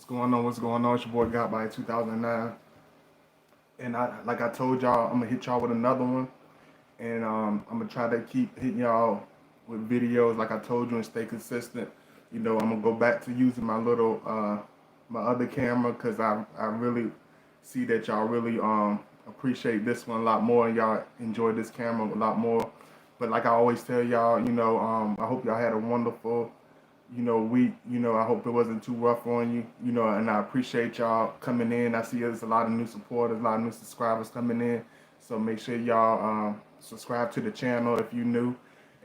What's going on? What's going on? It's your boy Got by 2009. And like I told y'all, I'm gonna hit y'all with another one. And I'm gonna try to keep hitting y'all with videos like I told you and stay consistent. I'm gonna go back to using my little my other camera because I really see that y'all really appreciate this one a lot more and y'all enjoy this camera a lot more. But like I always tell y'all, I hope y'all had a wonderful week. I hope it wasn't too rough on you, and I appreciate y'all coming in. I see there's a lot of new supporters, a lot of new subscribers coming in. So make sure y'all subscribe to the channel if you're new,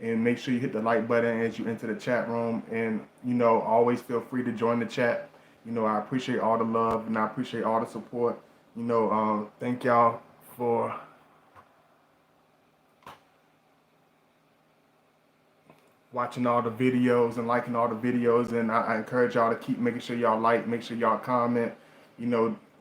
and make sure you hit the like button as you enter the chat room. And, always feel free to join the chat. I appreciate all the love and I appreciate all the support. Thank y'all for watching all the videos and liking all the videos, and I encourage y'all to keep making sure y'all like, make sure y'all comment.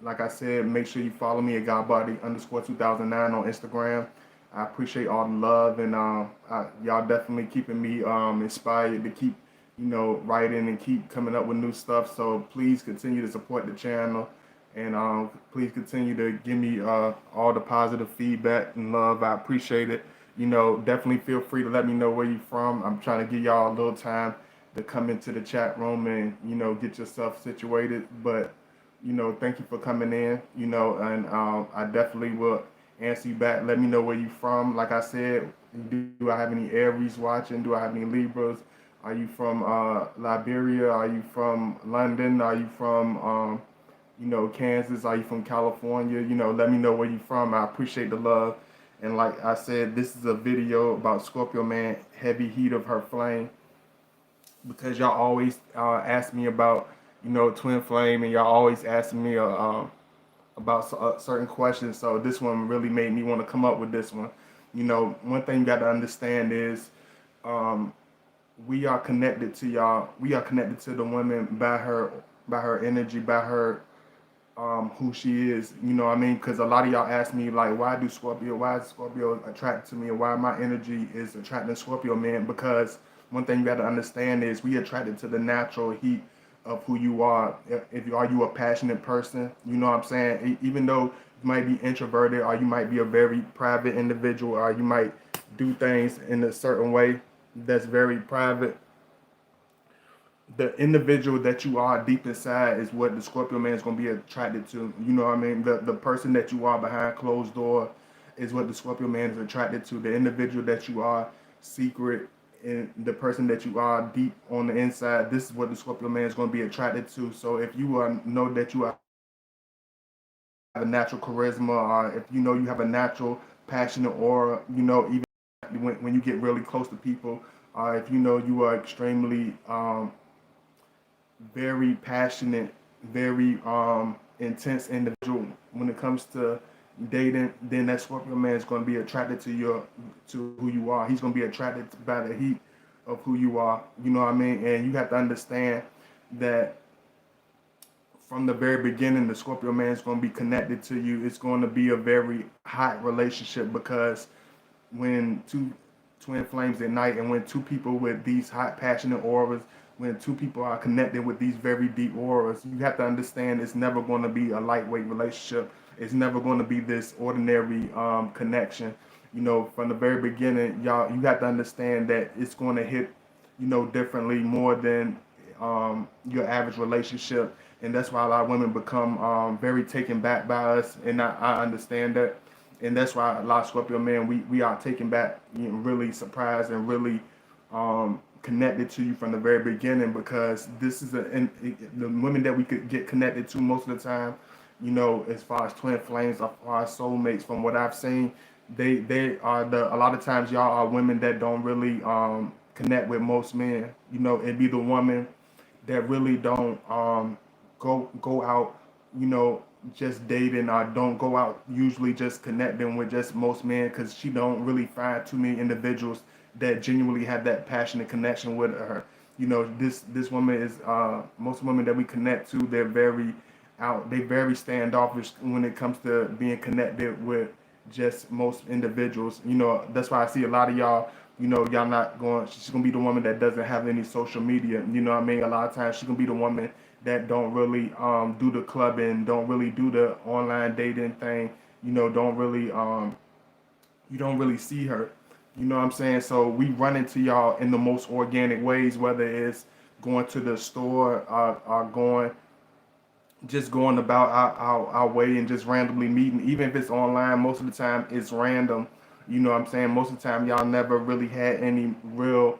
Like I said, make sure you follow me at Godbody_2009 on Instagram. I appreciate all the love, and y'all definitely keeping me inspired to keep writing and keep coming up with new stuff. So please continue to support the channel, and please continue to give me all the positive feedback and love. I appreciate it. Definitely feel free to let me know where you're from. I'm trying to give y'all a little time to come into the chat room and, get yourself situated. But, thank you for coming in, and I definitely will answer you back. Let me know where you're from. Like I said, do I have any Aries watching? Do I have any Libras? Are you from Liberia? Are you from London? Are you from, Kansas? Are you from California? Let me know where you're from. I appreciate the love. And like I said, this is a video about Scorpio man, heavy heat of her flame, because y'all always ask me about, twin flame, and y'all always asking me about certain questions. So this one really made me want to come up with this one. One thing you got to understand is we are connected to y'all. We are connected to the women by her energy, by her who she is, what I mean? Because a lot of y'all ask me, like, why is Scorpio attracted to me, and why my energy is attracting Scorpio man? Because one thing you got to understand is we attracted to the natural heat of who you are. If you are you a passionate person, you know what I'm saying? Even though you might be introverted, or you might be a very private individual, or you might do things in a certain way that's very private, the individual that you are deep inside is what the Scorpio man is going to be attracted to. You know what I mean? The person that you are behind closed door is what the Scorpio man is attracted to. The individual that you are secret, and the person that you are deep on the inside, this is what the Scorpio man is going to be attracted to. So if you know that you have a natural charisma, or if you know you have a natural passionate aura, even when you get really close to people, if you know you are extremely very passionate, very intense individual when it comes to dating, then that Scorpio man is going to be attracted to who you are. He's going to be attracted by the heat of who you are. You know what I mean? And you have to understand that from the very beginning, the Scorpio man is going to be connected to you. It's going to be a very hot relationship, because when two twin flames ignite, and when two people with these hot, passionate auras, when two people are connected with these very deep auras, you have to understand it's never going to be a lightweight relationship. It's never going to be this ordinary connection. From the very beginning, y'all, you have to understand that it's going to hit, differently, more than your average relationship. And that's why a lot of women become very taken back by us, and I understand that. And that's why a lot of Scorpio men, we are taken back, really surprised and really connected to you from the very beginning, because this is the women that we could get connected to most of the time, as far as twin flames, as far as soulmates, from what I've seen, they are a lot of times y'all are women that don't really connect with most men. It'd be the woman that really don't go out, just dating, or don't go out usually just connecting with just most men, because she don't really find too many individuals that genuinely have that passionate connection with her. This woman is most women that we connect to, they very standoffish when it comes to being connected with just most individuals. That's why I see a lot of y'all, y'all not going, she's gonna be the woman that doesn't have any social media. You know what I mean? A lot of times she's gonna be the woman that don't really do the clubbing, don't really do the online dating thing, don't really you don't really see her. You know what I'm saying? So we run into y'all in the most organic ways, whether it's going to the store, or going about our way and just randomly meeting. Even if it's online, most of the time it's random. You know what I'm saying? Most of the time y'all never really had any real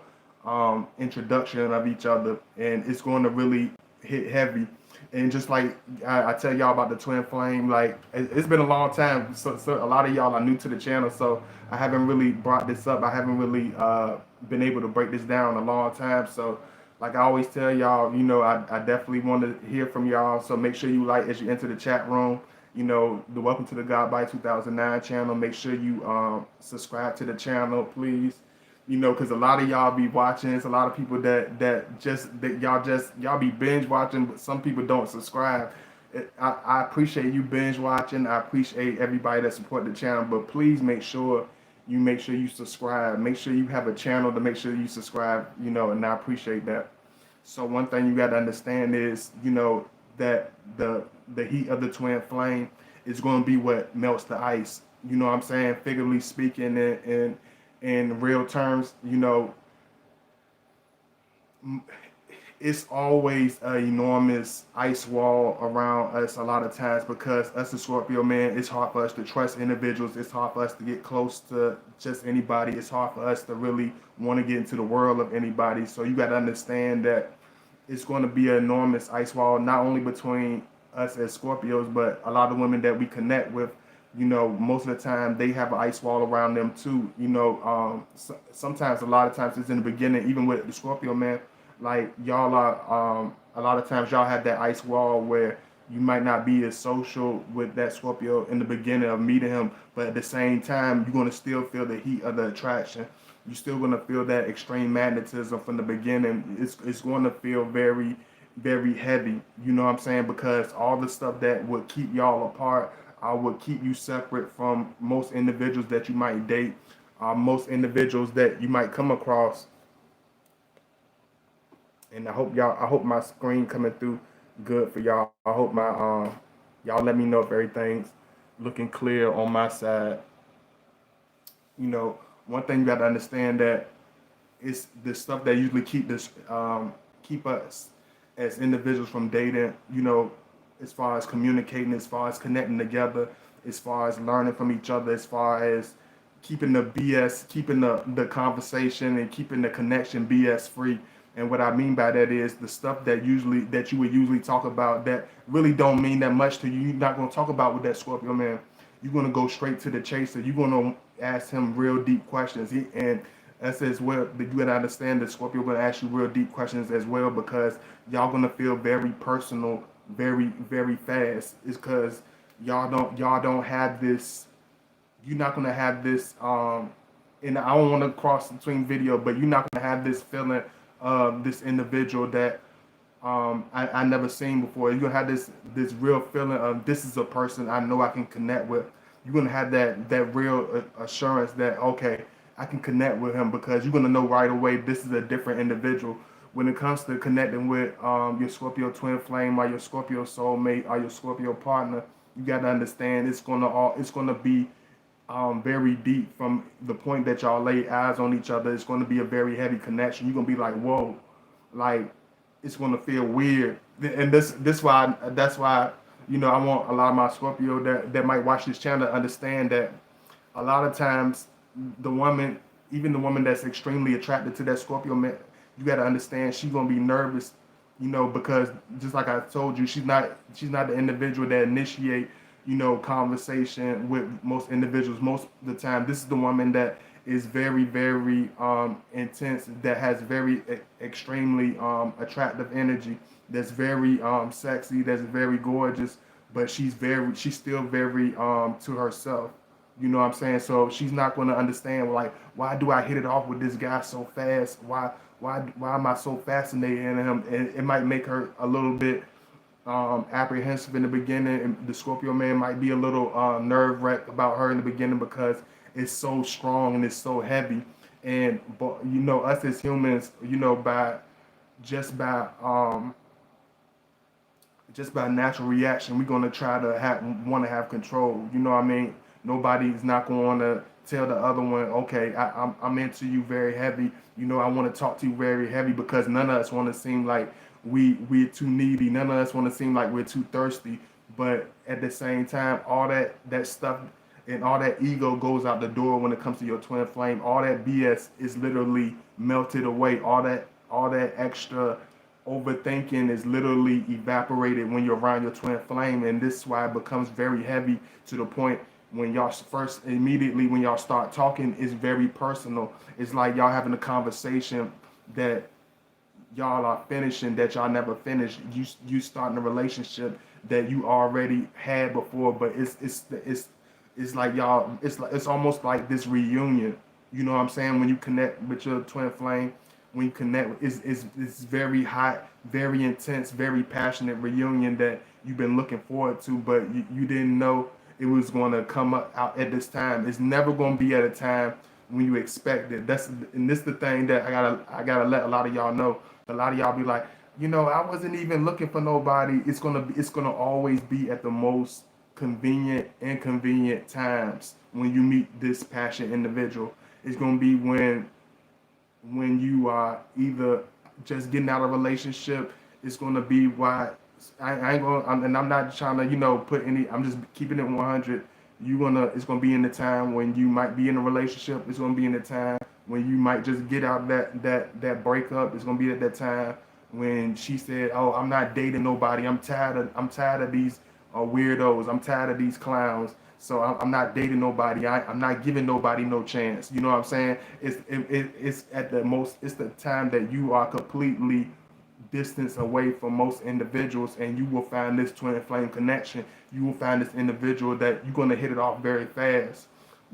introduction of each other, and it's going to really hit heavy. And just like I tell y'all about the twin flame, like it's been a long time. So a lot of y'all are new to the channel, so I haven't really brought this up. I haven't really been able to break this down in a long time. So like I always tell y'all, I definitely want to hear from y'all. So make sure you like as you enter the chat room. The Welcome to the God by 2009 channel. Make sure you subscribe to the channel, please. Because a lot of y'all be watching. It's a lot of people that y'all be binge watching, but some people don't subscribe. I appreciate you binge watching. I appreciate everybody that support the channel, but please make sure you subscribe. Make sure you have a channel to make sure you subscribe. And I appreciate that. So one thing you got to understand is, that the heat of the twin flame is going to be what melts the ice. You know what I'm saying? Figuratively speaking, in real terms, it's always an enormous ice wall around us a lot of times, because us as Scorpio, man, it's hard for us to trust individuals. It's hard for us to get close to just anybody. It's hard for us to really want to get into the world of anybody. So you got to understand that it's going to be an enormous ice wall, not only between us as Scorpios, but a lot of women that we connect with. Most of the time they have an ice wall around them too. Sometimes, a lot of times, it's in the beginning, even with the Scorpio, man. Like y'all are, a lot of times y'all have that ice wall where you might not be as social with that Scorpio in the beginning of meeting him, but at the same time, you're going to still feel the heat of the attraction. You're still going to feel that extreme magnetism from the beginning. It's going to feel very, very heavy. You know what I'm saying? Because all the stuff that would keep y'all apart, would keep you separate from most individuals that you might date, most individuals that you might come across. And I hope my screen coming through good for y'all. I hope my y'all let me know if everything's looking clear on my side. One thing you got to understand that it's the stuff that usually keep us as individuals from dating, as far as communicating, as far as connecting together, as far as learning from each other, as far as keeping the BS, keeping the conversation and keeping the connection BS free. And what I mean by that is the stuff that you would usually talk about that really don't mean that much to you. You're not going to talk about with that Scorpio, man. You're going to go straight to the chaser. You're going to ask him real deep questions. And that's as well. You got to understand that Scorpio going to ask you real deep questions as well, because y'all going to feel very personal, very, very fast. It's because y'all don't have this. You're not going to have this. And I don't want to cross between video, but you're not going to have this feeling of this individual that I never seen before. You're gonna have this real feeling of this is a person I know I can connect with. You're gonna have that real assurance that, okay, I can connect with him, because you're gonna know right away this is a different individual. When it comes to connecting with your Scorpio twin flame, or your Scorpio soulmate, or your Scorpio partner, you gotta understand it's gonna be very deep. From the point that y'all lay eyes on each other, it's going to be a very heavy connection. You're going to be like, whoa, like it's going to feel weird. And that's why I want a lot of my Scorpio that might watch this channel to understand that a lot of times even the woman that's extremely attracted to that Scorpio man, you got to understand she's going to be nervous, because just like I told you, she's not the individual that initiate conversation with most individuals. Most of the time, this is the woman that is very, very intense, that has very extremely attractive energy, that's very sexy, that's very gorgeous, but she's still very to herself. You know what I'm saying? So she's not going to understand, like, why do I hit it off with this guy so fast? Why am I so fascinated in him? And it might make her a little bit apprehensive in the beginning, and the Scorpio man might be a little nerve wracked about her in the beginning, because it's so strong and it's so heavy. But us as humans, by just by natural reaction, we're gonna try to want to have control. You know what I mean? Nobody's not going to tell the other one, okay, I'm into you very heavy. You know, I want to talk to you very heavy, because none of us want to seem like we're too needy. None of us want to seem like we're too thirsty. But at the same time, all that stuff and all that ego goes out the door when it comes to your twin flame. All that BS is literally melted away. All that extra overthinking is literally evaporated when you're around your twin flame, and this is why it becomes very heavy, to the point when y'all first immediately when y'all start talking, it's very personal. It's like y'all having a conversation that y'all are finishing that y'all never finished. You starting a relationship that you already had before, but it's like y'all, it's almost like this reunion. You know what I'm saying? When you connect with your twin flame, when you connect, it's very hot, very intense, very passionate reunion that you've been looking forward to, but you didn't know it was going to come up out at this time. It's never going to be at a time when you expect it. And this is the thing that I gotta let a lot of y'all know. A lot of y'all be like, I wasn't even looking for nobody. It's gonna always be at the most convenient, inconvenient times when you meet this passionate individual. It's gonna be when you are either just getting out of a relationship. It's gonna be why I ain't gonna, and I'm not trying to, put any. I'm just keeping it 100. It's gonna be in the time when you might be in a relationship. It's gonna be in the time when you might just get out that breakup. It's gonna be at that time when she said, "Oh, I'm not dating nobody. I'm tired of these weirdos. I'm tired of these clowns. So I'm not dating nobody. I'm not giving nobody no chance." You know what I'm saying? It's at the most. It's the time that you are completely distance away from most individuals, and you will find this twin flame connection. You will find this individual that you're gonna hit it off very fast.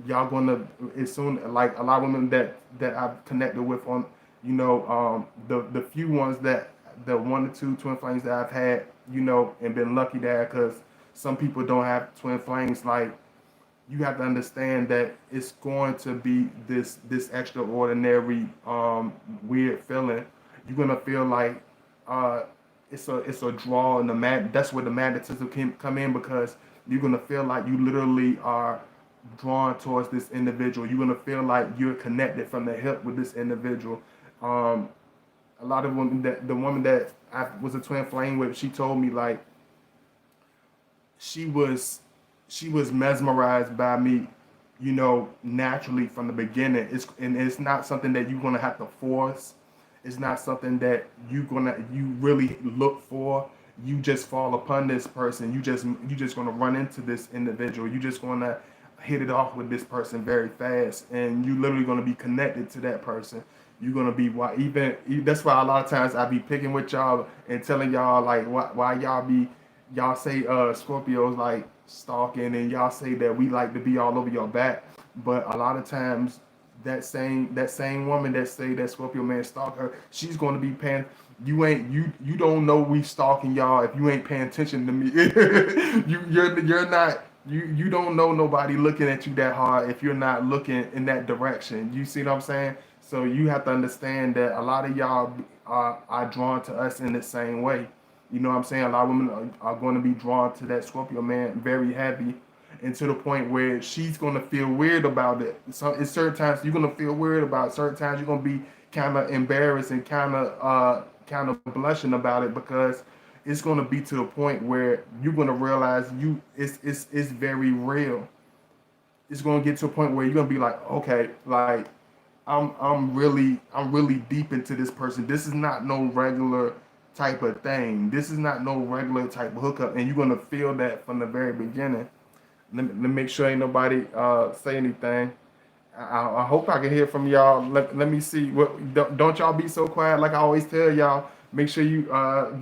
Y'all gonna, as soon, like a lot of women that I've connected with on, the few ones the 1 or 2 twin flames that I've had, and been lucky there, because some people don't have twin flames. Like, you have to understand that it's going to be this extraordinary weird feeling. You're gonna feel like it's a draw, and that's where the magnetism can come in, because you're gonna feel like you literally are drawn towards this individual. You're gonna feel like you're connected from the hip with this individual. A lot of women, the woman that I was a twin flame with, she told me like she was mesmerized by me, naturally from the beginning. It's not something that you're gonna have to force. It's not something that you really look for. You just fall upon this person. You just gonna run into this individual. You just gonna hit it off with this person very fast, and you literally gonna be connected to that person. You're gonna be that's why a lot of times I be picking with y'all and telling y'all like why y'all say Scorpios like stalking, and y'all say that we like to be all over your back, but a lot of times that same woman that say that Scorpio man stalk her, she's going to be paying. You don't know we stalking y'all if you ain't paying attention to me. You're not, you don't know nobody looking at you that hard if you're not looking in that direction. You see what I'm saying? So you have to understand that a lot of y'all are drawn to us in the same way. You know what I'm saying? A lot of women are going to be drawn to that Scorpio man very heavy, and to the point where she's going to feel weird about it. So it's certain times you're going to feel weird about it. Certain times you're going to be kind of embarrassed and kind of blushing about it, because it's going to be to the point where you're going to realize it's very real. It's going to get to a point where you're going to be like, okay, like I'm really deep into this person. This is not no regular type of thing. This is not no regular type of hookup, and you're going to feel that from the very beginning. Let me make sure ain't nobody say anything. I hope I can hear from y'all. Let me see. Don't y'all be so quiet. Like I always tell y'all, make sure you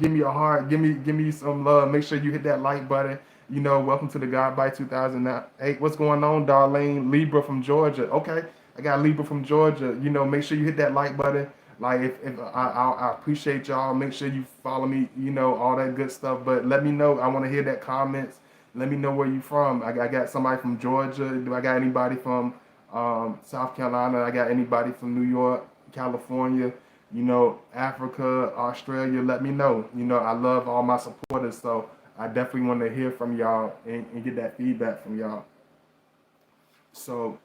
give me a heart, give me some love. Make sure you hit that like button. Welcome to the God by 2008. What's going on, Darlene? Libra from Georgia. Okay, I got Libra from Georgia. Make sure you hit that like button. Like if I appreciate y'all. Make sure you follow me. All that good stuff. But let me know. I want to hear that comments. Let me know where you from. I got somebody from Georgia. Do I got anybody from South Carolina? I got anybody from New York, California. You know, Africa, Australia, let me know. You know, I love all my supporters, so I definitely want to hear from y'all and get that feedback from y'all. So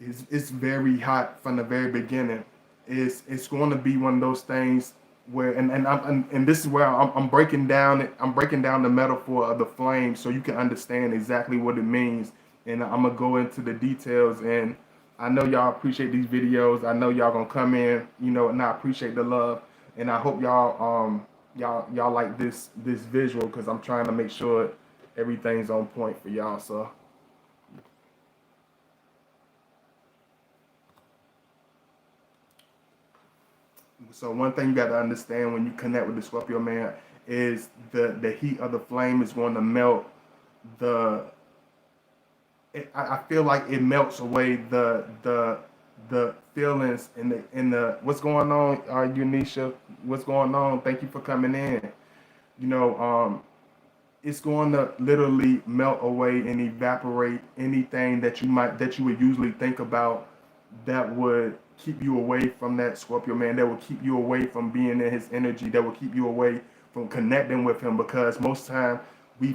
it's very hot from the very beginning. It's going to be one of those things where and this is where I'm breaking down it. I'm breaking down the metaphor of the flame so you can understand exactly what it means. And I'm gonna go into the details. And I know y'all appreciate these videos. I know y'all gonna come in, you know, and I appreciate the love. And I hope y'all like this visual because I'm trying to make sure everything's on point for y'all. So one thing you got to understand when you connect with the Scorpio man is the heat of the flame is going to melt the. I feel like it melts away the feelings in the what's going on, Unisha. What's going on? Thank you for coming in. You know, it's going to literally melt away and evaporate anything that you would usually think about that would keep you away from that Scorpio man, that will keep you away from being in his energy, that will keep you away from connecting with him. Because most time we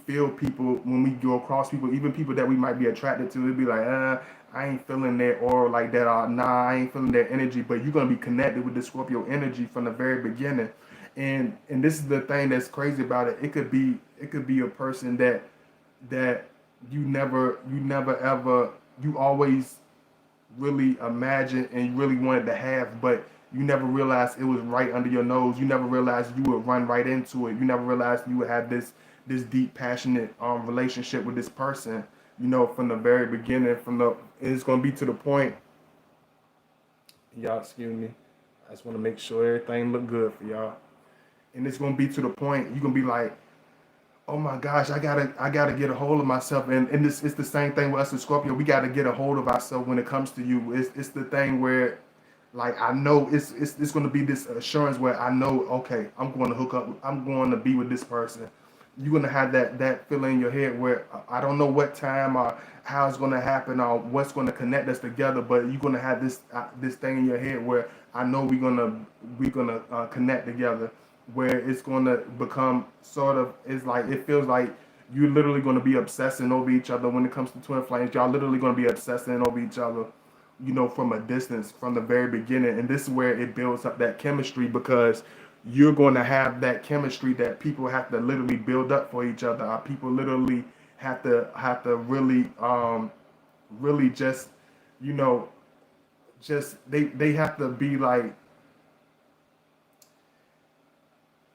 feel people when we go across people, even people that we might be attracted to, it'd be like, I ain't feeling their aura like that, or nah, I ain't feeling their energy. But you're gonna be connected with the Scorpio energy from the very beginning. And this is the thing that's crazy about it. It could be a person that you never ever you always really imagined and you really wanted to have, but you never realized it was right under your nose. You never realized you would run right into it. You never realized you would have this deep, passionate relationship with this person. You know, from the very beginning, it's gonna be to the point. Y'all, excuse me. I just want to make sure everything look good for y'all, and it's gonna be to the point you're gonna be like, oh my gosh, I gotta get a hold of myself. And this it's the same thing with us in Scorpio. We gotta get a hold of ourselves when it comes to you. It's the thing where like I know it's gonna be this assurance where I know, okay, I'm going to hook up, I'm going to be with this person. You're gonna have that feeling in your head where I don't know what time or how it's gonna happen or what's gonna connect us together, but you're gonna have this thing in your head where I know we're gonna connect together, where it's gonna become sort of, it's like it feels like you're literally gonna be obsessing over each other when it comes to twin flames. Y'all literally gonna be obsessing over each other, you know, from a distance from the very beginning. And this is where it builds up that chemistry because you're going to have that chemistry that people have to literally build up for each other. People literally have to really just, you know, just they have to be like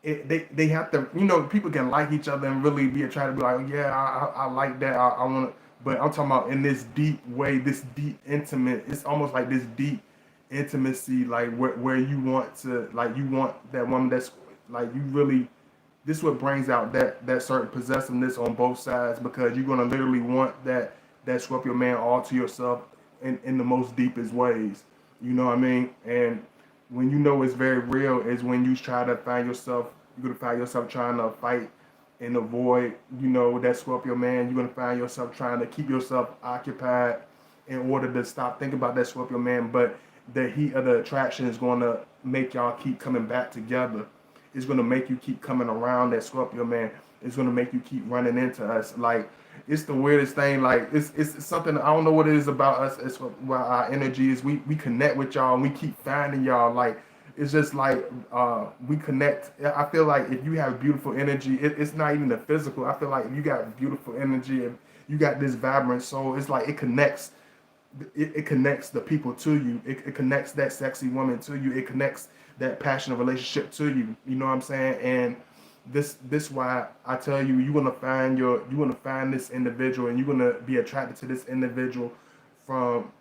they have to, you know, people can like each other and really be attracted, be like, oh, yeah, I like that, I want to. But I'm talking about in this deep way, this deep intimate, it's almost like this deep intimacy, like where you want to, like you want that woman that's like you really, this what brings out that certain possessiveness on both sides, because you're gonna literally want that Scorpio man all to yourself in the most deepest ways. You know what I mean? And when you know it's very real is when you try to find yourself, you're gonna find yourself trying to fight and avoid, you know, that Scorpio man. You're gonna find yourself trying to keep yourself occupied in order to stop thinking about that Scorpio man. But the heat of the attraction is gonna make y'all keep coming back together. It's gonna make you keep coming around that Scorpio man. It's gonna make you keep running into us. Like it's the weirdest thing. Like it's something I don't know what it is about us. It's what our energy is. We connect with y'all and we keep finding y'all. Like it's just like we connect. I feel like if you have beautiful energy, it's not even the physical. I feel like if you got beautiful energy and you got this vibrant soul, it's like it connects. It connects the people to you. It connects that sexy woman to you. It connects that passionate relationship to you. You know what I'm saying? And this why I tell you, you're gonna find this individual and you're gonna be attracted to this individual from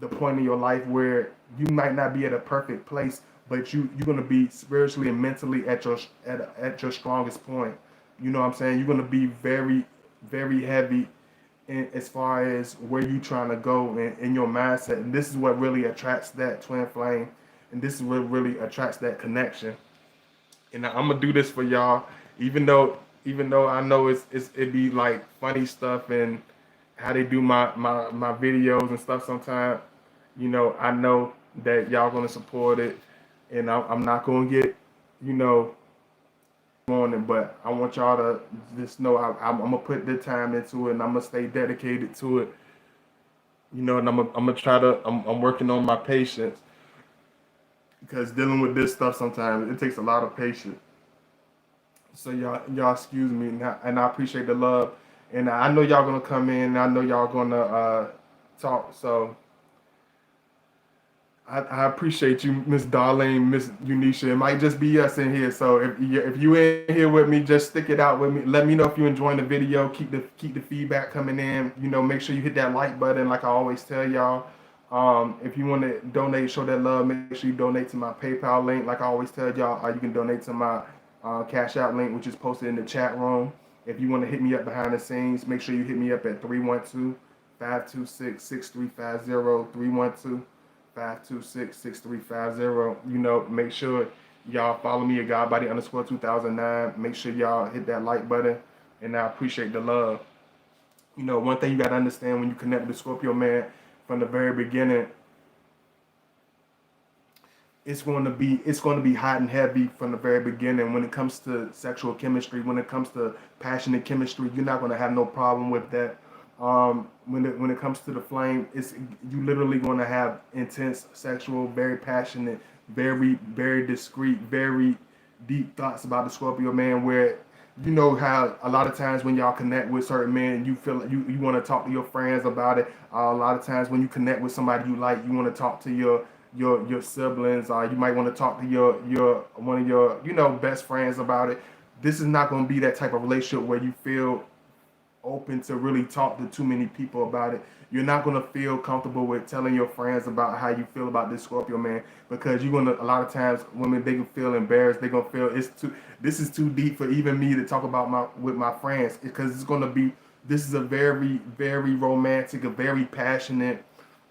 the point in your life where you might not be at a perfect place, but you're gonna be spiritually and mentally at your strongest point. You know what I'm saying? You're gonna be very, very heavy as far as where you trying to go in your mindset. And this is what really attracts that twin flame. And this is what really attracts that connection. And I'm gonna do this for y'all, even though I know it be like funny stuff and how they do my videos and stuff sometimes. You know, I know that y'all gonna support it, and I'm not gonna get, you know, on it, but I want y'all to just know I'm gonna put the time into it, and I'm gonna stay dedicated to it, and I'm gonna try to, I'm working on my patience, because dealing with this stuff sometimes it takes a lot of patience. So y'all excuse me, and I appreciate the love, and I know y'all gonna come in, and I know y'all gonna talk. So I appreciate you, Miss Darlene, Miss Unisha. It might just be us in here. So if you in here with me, just stick it out with me. Let me know if you enjoying the video. Keep the feedback coming in. Make sure you hit that like button, like I always tell y'all. If you want to donate, show that love, make sure you donate to my PayPal link, like I always tell y'all. Or you can donate to my Cash App link, which is posted in the chat room. If you want to hit me up behind the scenes, make sure you hit me up at 312-526-6350, 312-526-6350. Make sure y'all follow me at Godbody_2009. Make sure y'all hit that like button, and I appreciate the love. One thing you gotta understand when you connect with the Scorpio man from the very beginning, it's going to be hot and heavy from the very beginning. When it comes to sexual chemistry, when it comes to passionate chemistry, you're not going to have no problem with that. When it comes to the flame, you literally going to have intense sexual, very passionate, very very discreet, very deep thoughts about the Scorpio man. Where how a lot of times when y'all connect with certain men, you feel you want to talk to your friends about it. A lot of times when you connect with somebody you like, you want to talk to your siblings, or you might want to talk to your one of your best friends about it. This is not going to be that type of relationship where you feel open to really talk to too many people about it. You're not going to feel comfortable with telling your friends about how you feel about this Scorpio man, because you're going to, a lot of times women, they can feel embarrassed. They're going to feel this is too deep for even me to talk about with my friends, because it's going to be, this is a very very romantic, a very passionate,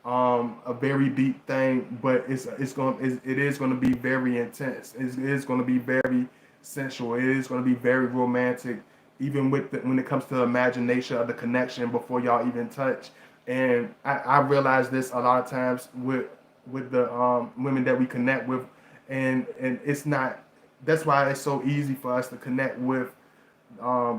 a very deep thing, but it is going to be very intense. It is going to be very sensual. It is going to be very romantic, even when it comes to the imagination of the connection before y'all even touch. And I realize this a lot of times with the women that we connect with, and it's not. That's why it's so easy for us to connect with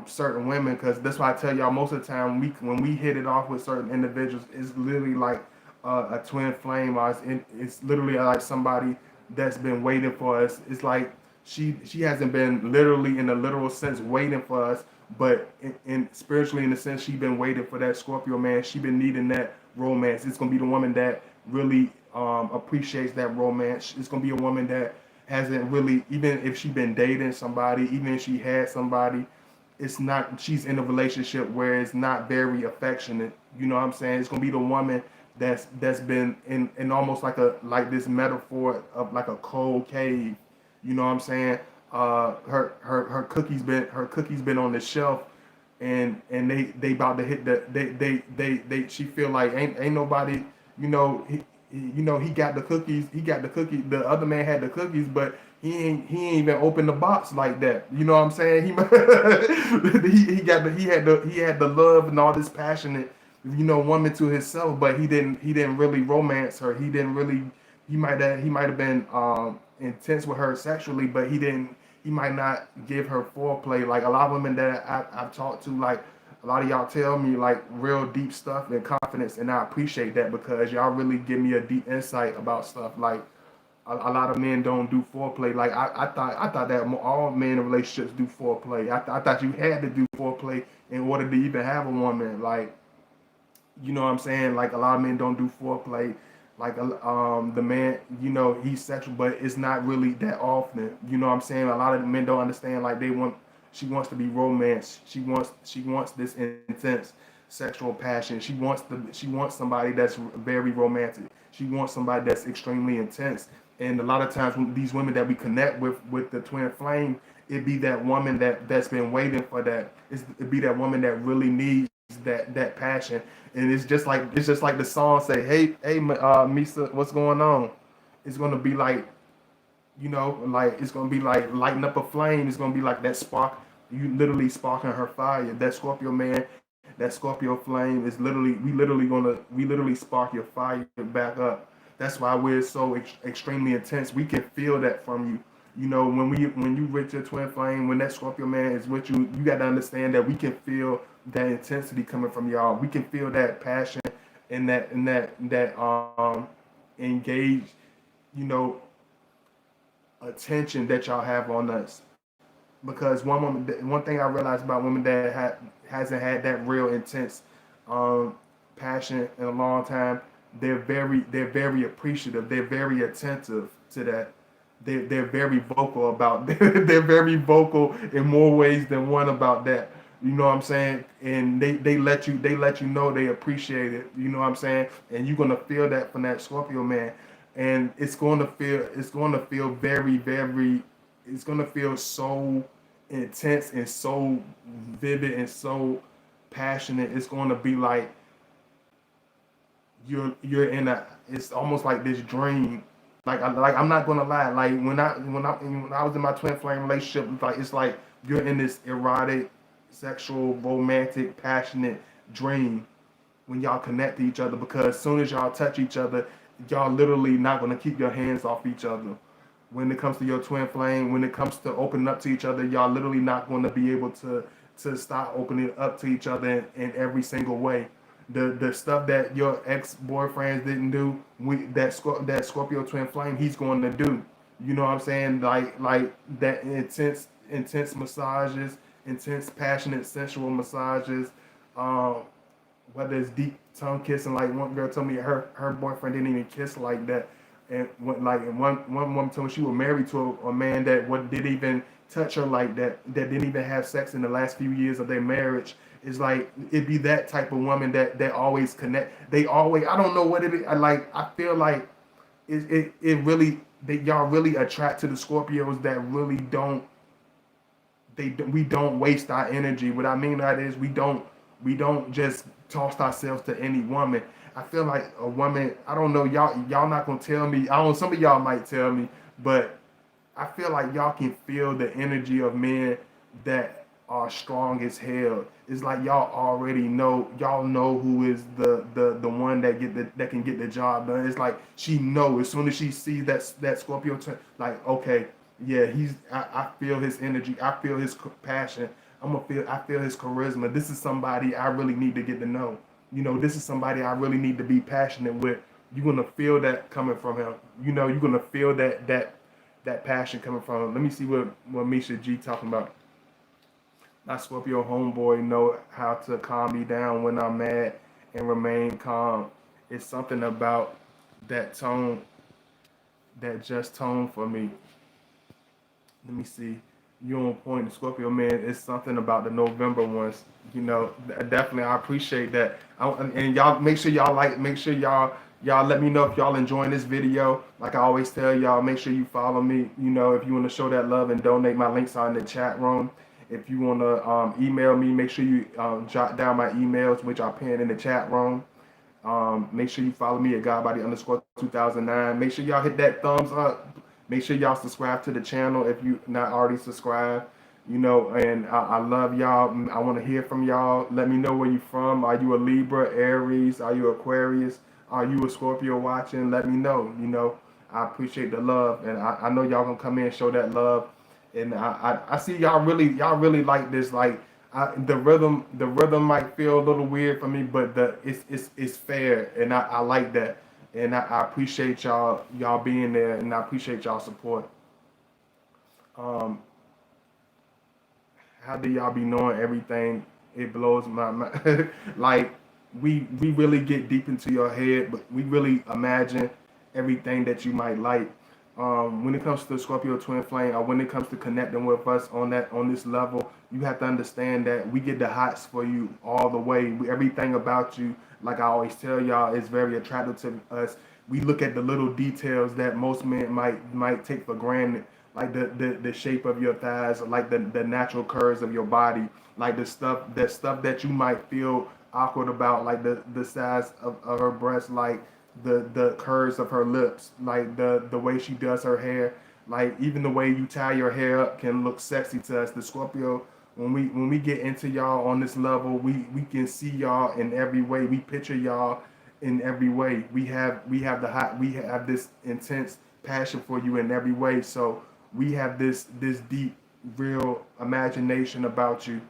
certain women, because that's why I tell y'all, most of the time when we hit it off with certain individuals, it's literally like a twin flame, or it's literally like somebody that's been waiting for us. It's like she hasn't been literally in the literal sense waiting for us, but in spiritually in the sense, she been waiting for that Scorpio man. She been needing that romance. It's gonna be the woman that really appreciates that romance. It's gonna be a woman that hasn't really, even if she been dating somebody, even if she had somebody, it's not, she's in a relationship where it's not very affectionate. You know what I'm saying? It's gonna be the woman that's been in almost like this metaphor of like a cold cave. You know what I'm saying? Her cookies been on the shelf, and they about to hit the they she feel like ain't nobody, he got the cookies, the other man had the cookies, but he ain't even opened the box like that. You know what I'm saying? He had the love and all this passionate, woman to himself, but he didn't really romance her. He didn't really, he might have been intense with her sexually, but he might not give her foreplay. Like a lot of women that I've talked to, like a lot of y'all tell me like real deep stuff and confidence, and I appreciate that, because y'all really give me a deep insight about stuff. Like a lot of men don't do foreplay. Like I thought that all men in relationships do foreplay. I thought you had to do foreplay in order to even have a woman. Like, you know what I'm saying? Like a lot of men don't do foreplay. Like the man, he's sexual, but it's not really that often. You know what I'm saying? A lot of the men don't understand. Like she wants to be romance. She wants this intense sexual passion. She wants somebody that's very romantic. She wants somebody that's extremely intense. And a lot of times when these women that we connect with the twin flame, it be that woman that's been waiting for that. It be that woman that really needs that passion. And it's just like the song say, hey, Misa, what's going on? It's gonna be like, like it's gonna be like lighting up a flame. It's gonna be like that spark. You literally sparking her fire. That Scorpio man, that Scorpio flame is literally we literally spark your fire back up. That's why we're so extremely intense. We can feel that from you. You know, when you with your twin flame, when that Scorpio man is with you, you got to understand that we can feel that intensity coming from y'all. We can feel that passion and that engaged, you know, attention that y'all have on us. Because one thing I realized about women that hasn't had that real intense um, passion in a long time, they're very appreciative. They're very attentive to that. They're very vocal about they're very vocal in more ways than one about that. You know what I'm saying? And they let you know they appreciate it. You know what I'm saying? And you're gonna feel that from that Scorpio man. And it's gonna feel very, it's gonna feel so intense and so vivid and so passionate. It's gonna be like you're in a, it's almost like this dream. Like I'm not gonna lie. Like when I was in my twin flame relationship, it's like you're in this erotic, sexual, romantic, passionate dream when y'all connect to each other. Because as soon as y'all touch each other, y'all literally not gonna keep your hands off each other. When it comes to your twin flame, when it comes to opening up to each other, y'all literally not gonna be able to stop opening up to each other in every single way. The stuff that your ex boyfriends didn't do, that Scorpio twin flame, he's going to do. You know what I'm saying? Like that intense massages, intense passionate sensual massages. Um, Whether it's deep tongue kissing, like one girl told me her boyfriend didn't even kiss like that, and one woman told me she was married to a man that didn't even touch her like that, that didn't even have sex in the last few years of their marriage. It's like it'd be that type of woman that always connect. They always, I don't know what it is. I feel like it really, that y'all really attract to the Scorpios that really don't, we don't waste our energy. What I mean by that is we don't just toss ourselves to any woman. I feel like a woman, I don't know, y'all not gonna tell me. I don't, some of y'all might tell me, but I feel like y'all can feel the energy of men that are strong as hell. It's like y'all know who is the one that can get the job done. It's like she know as soon as she sees that Scorpio like, okay, yeah, I feel his energy, I feel his passion. I feel his charisma. This is somebody I really need to get to know. You know, this is somebody I really need to be passionate with. You're gonna feel that coming from him. You know, you're gonna feel that passion coming from him. Let me see what Misha G talking about. My Scorpio homeboy know how to calm me down when I'm mad and remain calm. It's something about that tone, that just tone for me. Let me see. You on point, the Scorpio man. It's something about the November ones. You know, definitely. I appreciate that. And y'all, make sure y'all like. Make sure y'all let me know if y'all enjoying this video. Like I always tell y'all, make sure you follow me. You know, if you want to show that love and donate, my links are in the chat room. If you want to email me, make sure you jot down my emails, which I pinned in the chat room. Make sure you follow me at Godbody_2009. Make sure y'all hit that thumbs up. Make sure y'all subscribe to the channel if you not already subscribed. You know, and I love y'all. I want to hear from y'all. Let me know where you from. Are you a Libra, Aries? Are you Aquarius? Are you a Scorpio watching? Let me know. You know, I appreciate the love, and I know y'all gonna come in and show that love. And I see y'all really like this. Like the rhythm might feel a little weird for me, but it's fair, and I like that. And I appreciate y'all being there, and I appreciate y'all support. Um, how do y'all be knowing everything? It blows my mind. Like we really get deep into your head, but we really imagine everything that you might like. When it comes to Scorpio twin flame, or when it comes to connecting with us on this level, you have to understand that we get the hots for you all the way. Everything about you, like I always tell y'all, is very attractive to us. We look at the little details that most men might take for granted, like the shape of your thighs, like the natural curves of your body, like the stuff that you might feel awkward about, like the size of her breast, like the curves of her lips, like the way she does her hair, like even the way you tie your hair up can look sexy to us. The Scorpio, when we get into y'all on this level, we can see y'all in every way. We picture y'all in every way. We have this intense passion for you in every way. So we have this deep, real imagination about you.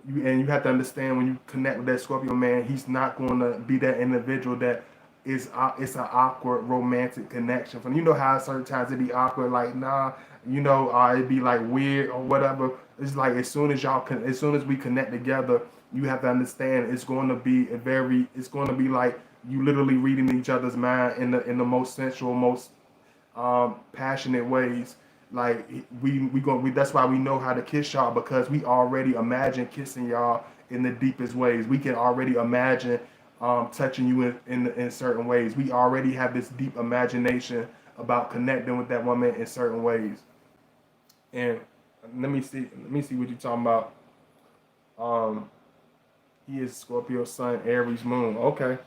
And you have to understand when you connect with that Scorpio man, he's not going to be that individual that is it's an awkward romantic connection. From you know how certain times it be awkward, like nah, it'd be like weird or whatever. It's like as soon as we connect together, you have to understand it's going to be it's going to be like you literally reading each other's mind in the most sensual, most passionate ways. Like that's why we know how to kiss y'all, because we already imagine kissing y'all in the deepest ways. We can already imagine touching you in certain ways. We already have this deep imagination about connecting with that woman in certain ways. And let me see what you're talking about. Um, he is Scorpio Sun, Aries Moon. Okay,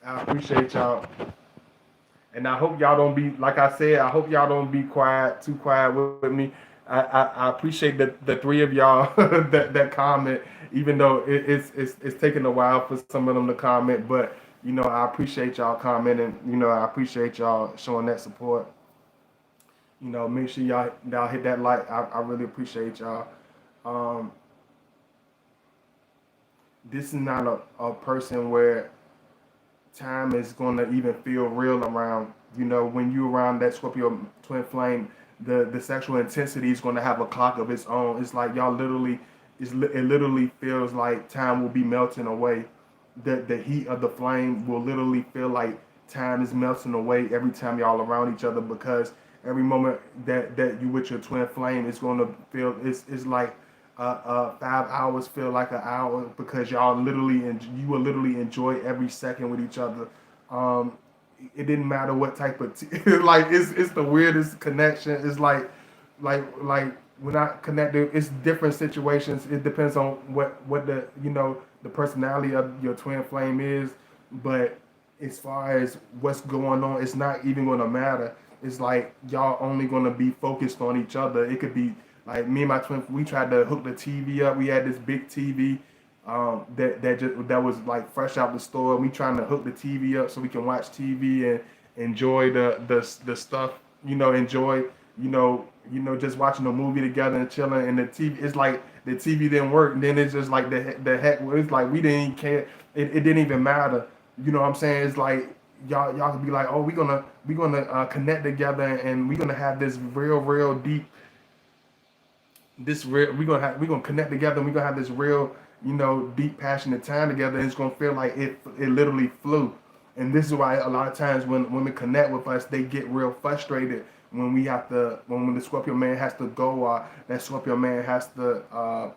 I appreciate y'all. And I hope y'all don't be like I said. I hope y'all don't be too quiet with me. I appreciate the three of y'all that comment, even though it's taking a while for some of them to comment. But I appreciate y'all commenting. I appreciate y'all showing that support. Make sure y'all hit that like. I really appreciate y'all. Um, this is not a person where time is going to even feel real around. When you around that Scorpio twin flame, the sexual intensity is going to have a clock of its own. It's like y'all literally, it literally feels like time will be melting away. The heat of the flame will literally feel like time is melting away every time y'all around each other, because every moment that you with your twin flame, it's going to feel it's like 5 hours feel like an hour, because you will literally enjoy every second with each other. Um, it didn't matter what type of like it's the weirdest connection. It's like we're not connected. It's different situations. It depends on what the personality of your twin flame is. But as far as what's going on, it's not even going to matter. It's like y'all only going to be focused on each other. It could be like me and my twin. We tried to hook the TV up. We had this big TV that was like fresh out the store. We trying to hook the TV up so we can watch TV and enjoy the stuff. Enjoy just watching a movie together and chilling. And the TV, it's like the TV didn't work. And then it's just like the heck. It's like we didn't even care. It didn't even matter. You know what I'm saying? It's like y'all could be like, oh, we gonna connect together, and we're gonna have this real deep we're gonna connect together, and we're gonna have this real deep passionate time together, and it's gonna feel like it literally flew. And this is why a lot of times when women connect with us, they get real frustrated when when the Scorpio man has to go, or that Scorpio man has to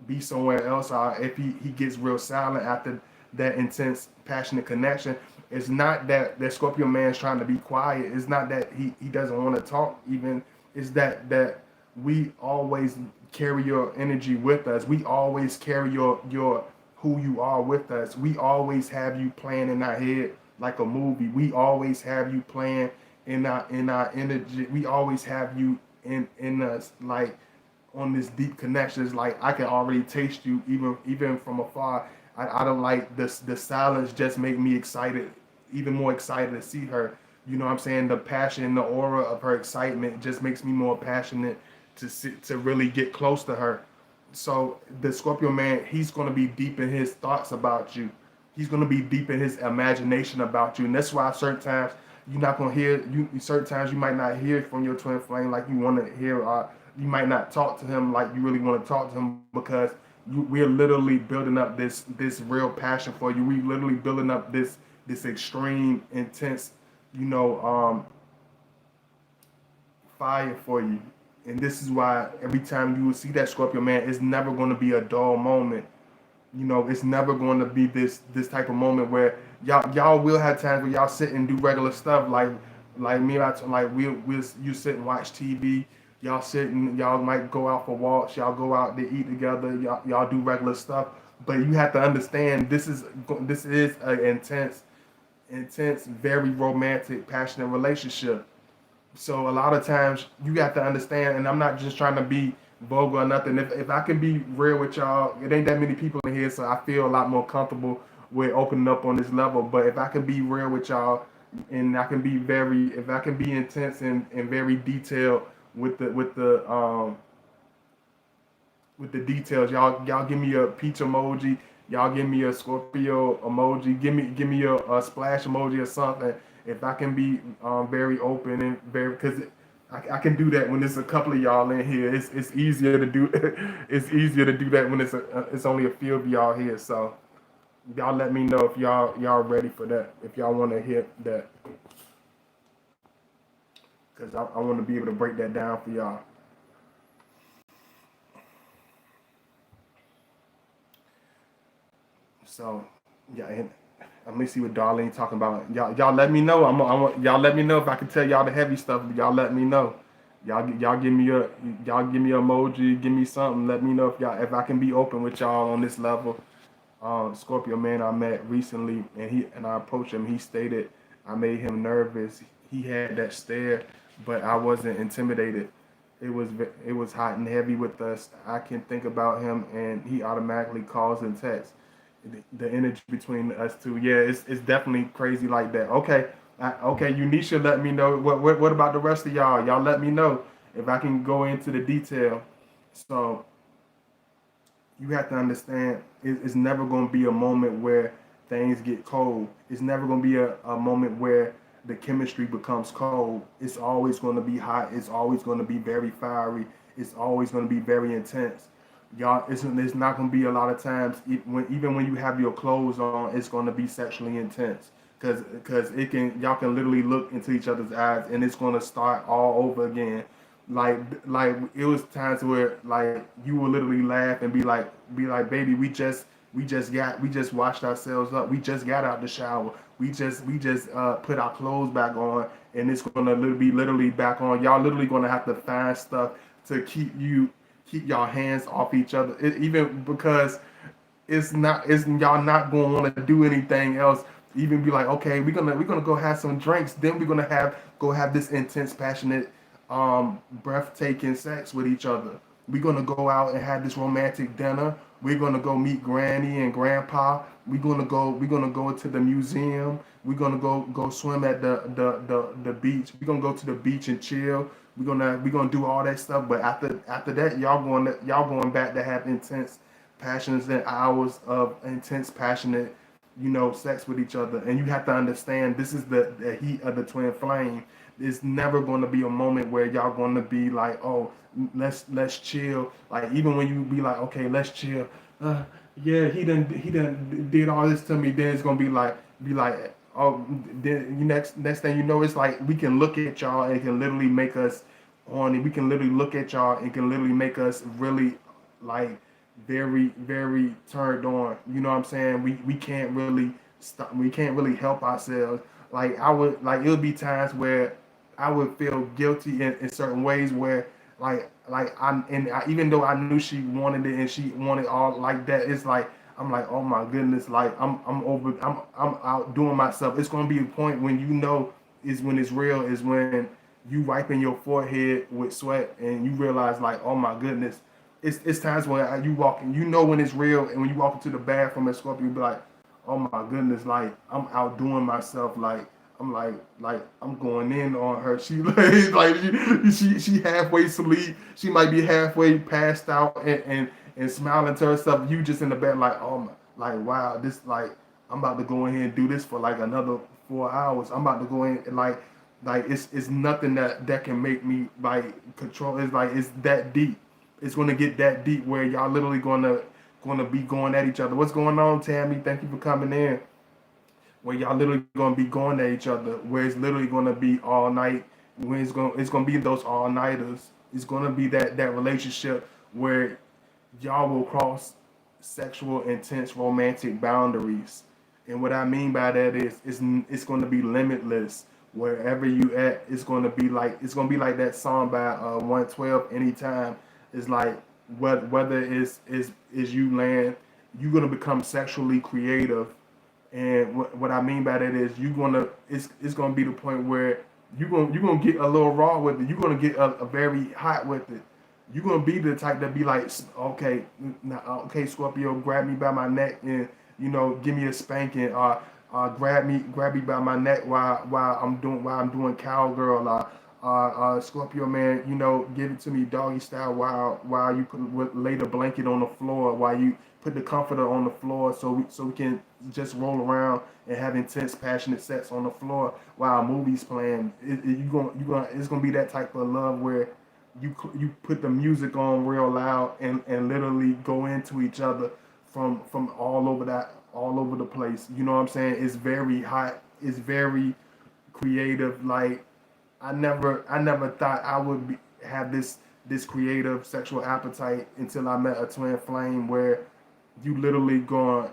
be somewhere else, or if he gets real silent after that intense passionate connection. It's not that Scorpio man's trying to be quiet. It's not that he doesn't want to talk even. It's that we always carry your energy with us. We always carry your who you are with us. We always have you playing in our head like a movie. We always have you playing in our energy. We always have you in us, like on this deep connection. It's like I can already taste you even from afar. I don't like this. The silence just make me excited, even more excited to see her. You know what I'm saying? The passion, the aura of her excitement just makes me more passionate to really get close to her. So the Scorpio man, he's going to be deep in his thoughts about you. He's going to be deep in his imagination about you. And that's why certain times you're not going to hear, certain times you might not hear from your twin flame like you want to hear, or you might not talk to him like you really want to talk to him, because we're literally building up this real passion for you. We literally building up this extreme, intense, fire for you. And this is why every time you will see that Scorpio man, it's never going to be a dull moment. It's never going to be this type of moment where y'all will have times where y'all sit and do regular stuff, like me. You sit and watch TV. Y'all sit and y'all might go out for walks. Y'all go out to eat together. Y'all do regular stuff. But you have to understand this is an intense, very romantic, passionate relationship. So a lot of times you got to understand, and I'm not just trying to be vulgar or nothing. If I can be real with y'all, it ain't that many people in here, so I feel a lot more comfortable with opening up on this level. But if I can be real with y'all, and I can be if I can be intense and very detailed with the details, y'all give me a peach emoji, y'all give me a Scorpio emoji, give me a splash emoji or something. If I can be very open and very, because I can do that when there's a couple of y'all in here. It's easier to do it's easier to do that when it's only a few of y'all here. So y'all let me know if y'all ready for that. If y'all want to hit that, because I want to be able to break that down for y'all. So yeah, and let me see what Darlene talking about. Y'all let me know. Y'all let me know if I can tell y'all the heavy stuff. Y'all let me know. Y'all give me a emoji, give me something. Let me know if I can be open with y'all on this level. Scorpio man I met recently, and I approached him. He stated I made him nervous. He had that stare, but I wasn't intimidated. It was hot and heavy with us. I can think about him, and he automatically calls and texts. The energy between us two, yeah, it's definitely crazy like that. Okay, okay, Unisha, let me know. What about the rest of y'all? Y'all let me know if I can go into the detail. So you have to understand it's never going to be a moment where things get cold. It's never going to be a moment where the chemistry becomes cold. It's always going to be hot. It's always going to be very fiery. It's always going to be very intense. Y'all, it's not going to be a lot of times, even when you have your clothes on, it's going to be sexually intense. Because y'all can literally look into each other's eyes, and it's going to start all over again. Like it was times where like you will literally laugh and be like baby, we just washed ourselves up, we just got out the shower, we just put our clothes back on, and it's gonna be literally back on. Y'all literally gonna have to find stuff to keep y'all hands off each other, even because it's y'all not gonna want to do anything else. Even be like, okay, we're gonna go have some drinks, then we're gonna have this intense, passionate, breathtaking sex with each other. We're gonna go out and have this romantic dinner. We're gonna go meet Granny and Grandpa. We're gonna go to the museum. We're gonna go swim at the beach. We're gonna go to the beach and chill. We're gonna do all that stuff. But after that, y'all going back to have intense, passions and hours of intense, passionate, sex with each other. And you have to understand this is the heat of the twin flame. It's never going to be a moment where y'all going to be like, oh, let's chill. Like even when you be like, okay, let's chill. Yeah, he done did all this to me. Then it's gonna be like, oh, then next thing you know, it's like we can look at y'all and it can literally make us horny. We can literally look at y'all and can literally make us really like very very turned on. You know what I'm saying? We can't really stop. We can't really help ourselves. Like I would like it would be times where I would feel guilty in certain ways where even though I knew she wanted it and she wanted all like that, it's like I'm like, oh my goodness, like I'm outdoing myself. It's gonna be a point when is when it's real, is when you wiping your forehead with sweat and you realize like, oh my goodness. It's times when you walk and when it's real, and when you walk into the bathroom at Scorpio, you be like, oh my goodness, like I'm outdoing myself, like I'm like I'm going in on her. She like she halfway asleep. She might be halfway passed out and smiling to herself. You just in the bed like, oh my, like wow, this like I'm about to go in here and do this for like another 4 hours. I'm about to go in and like it's nothing that can make me like control. It's like it's that deep. It's gonna get that deep where y'all literally gonna be going at each other. What's going on, Tammy? Thank you for coming in. Where y'all literally gonna be going at each other, where it's literally gonna be all night, when it's gonna be those all nighters. It's gonna be that relationship where y'all will cross sexual, intense, romantic boundaries. And what I mean by that is it's gonna be limitless. Wherever you at, it's gonna be like that song by 112 anytime. It's like whether is you land, you're gonna become sexually creative. And what I mean by that is it's gonna be the point where you're gonna get a little raw with it. You're gonna get a very hot with it. You're gonna be the type that be like, okay, okay, Scorpio, grab me by my neck and give me a spanking, or grab me by my neck while I'm doing cowgirl, Scorpio man, give it to me doggy style while you lay the blanket on the floor, while you put the comforter on the floor, so we can just roll around and have intense, passionate sex on the floor while a movie's playing. It's gonna be that type of love where you put the music on real loud and literally go into each other from all over the place. You know what I'm saying? It's very hot. It's very creative. Like I never thought I would have this creative sexual appetite until I met a twin flame where you literally going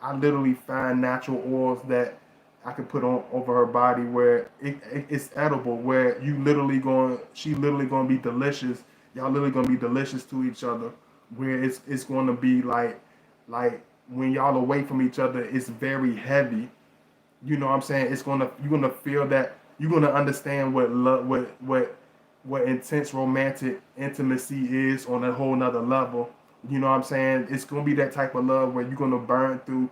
I literally find natural oils that I could put on over her body where it's edible, where she literally going to be delicious. Y'all literally going to be delicious to each other, where it's going to be like when y'all away from each other, it's very heavy. You know what I'm saying? You're gonna feel that, you're gonna understand what love, what intense romantic intimacy is on a whole nother level. You know what I'm saying? It's gonna be that type of love where you're gonna burn through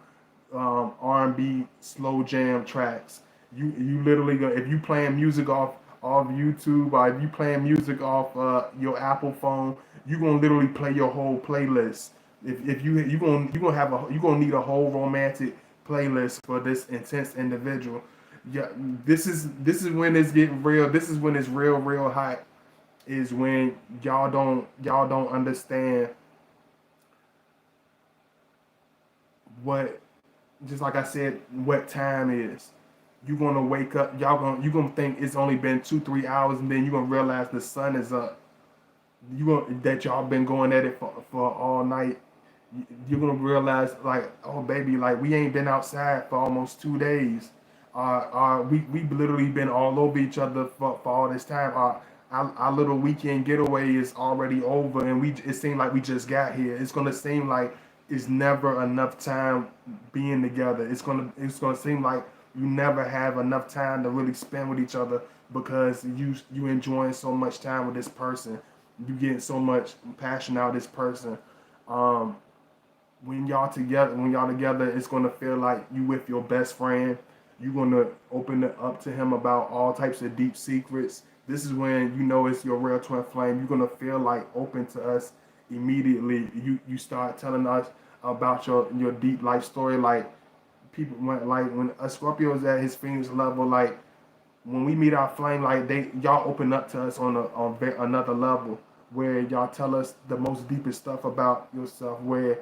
R&B slow jam tracks. You literally gonna, if you playing music off YouTube, or if you playing music off your Apple phone, you gonna literally play your whole playlist. If you gonna need a whole romantic playlist for this intense individual. Yeah, this is when it's getting real. This is when it's real hot. Is when y'all don't understand what, just like I said, what time is. You gonna wake up, you gonna think it's only been 2-3 hours, and then you gonna realize the sun is up. That y'all been going at it for all night. You're gonna realize, like, oh baby, like we ain't been outside for almost 2 days. We literally been all over each other for all this time. Our little weekend getaway is already over, and it seemed like we just got here. It's gonna seem like it's never enough time being together. It's gonna seem like you never have enough time to really spend with each other, because you enjoying so much time with this person. You getting so much passion out of this person. Um, when y'all together, it's gonna feel like you with your best friend. You're gonna open it up to him about all types of deep secrets. This is when you know it's your real twin flame. You're gonna feel like open to us immediately. You start telling us about your deep life story. Like when a Scorpio is at his Phoenix level, like when we meet our flame, like y'all open up to us on another level, where y'all tell us the most deepest stuff about yourself, where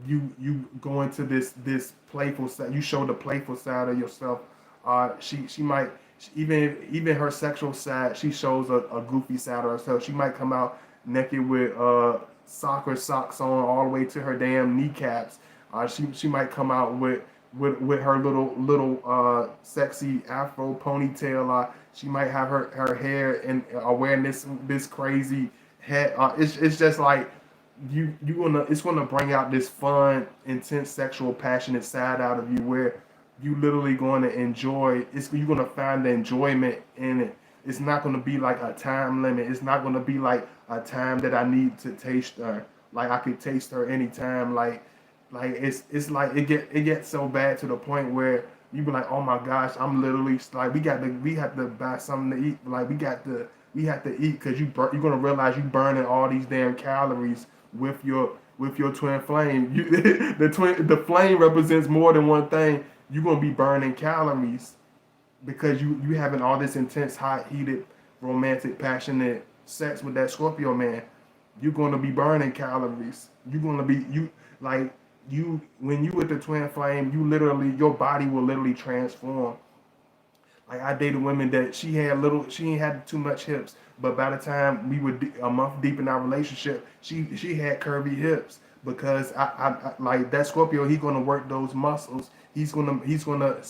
you go into this playful side. You show the playful side of yourself. She might, even her sexual side, she shows a goofy side of herself. She might come out naked with soccer socks on all the way to her damn kneecaps. She might come out with her little sexy afro ponytail. She might have her hair and wearing this crazy hat. It's just like it's gonna bring out this fun, intense, sexual, passionate side out of you, where you literally going to enjoy. You're gonna find the enjoyment in it. It's not gonna be like a time limit. It's not gonna be like a time that I need to taste her. Like I could taste her anytime. Like it's like it gets so bad to the point where you be like, oh my gosh, I'm literally like we have to buy something to eat. Like we have to eat, because you're gonna realize you burning all these damn calories with your twin flame. The flame represents more than one thing. You're gonna be burning calories because you having all this intense, hot, heated, romantic, passionate sex with that Scorpio man. You're gonna be burning calories. You're gonna be like when you with the twin flame. Your body will literally transform. Like I dated women that she ain't had too much hips, but by the time we were a month deep in our relationship, she had curvy hips, because I like that Scorpio. He's gonna work those muscles. He's gonna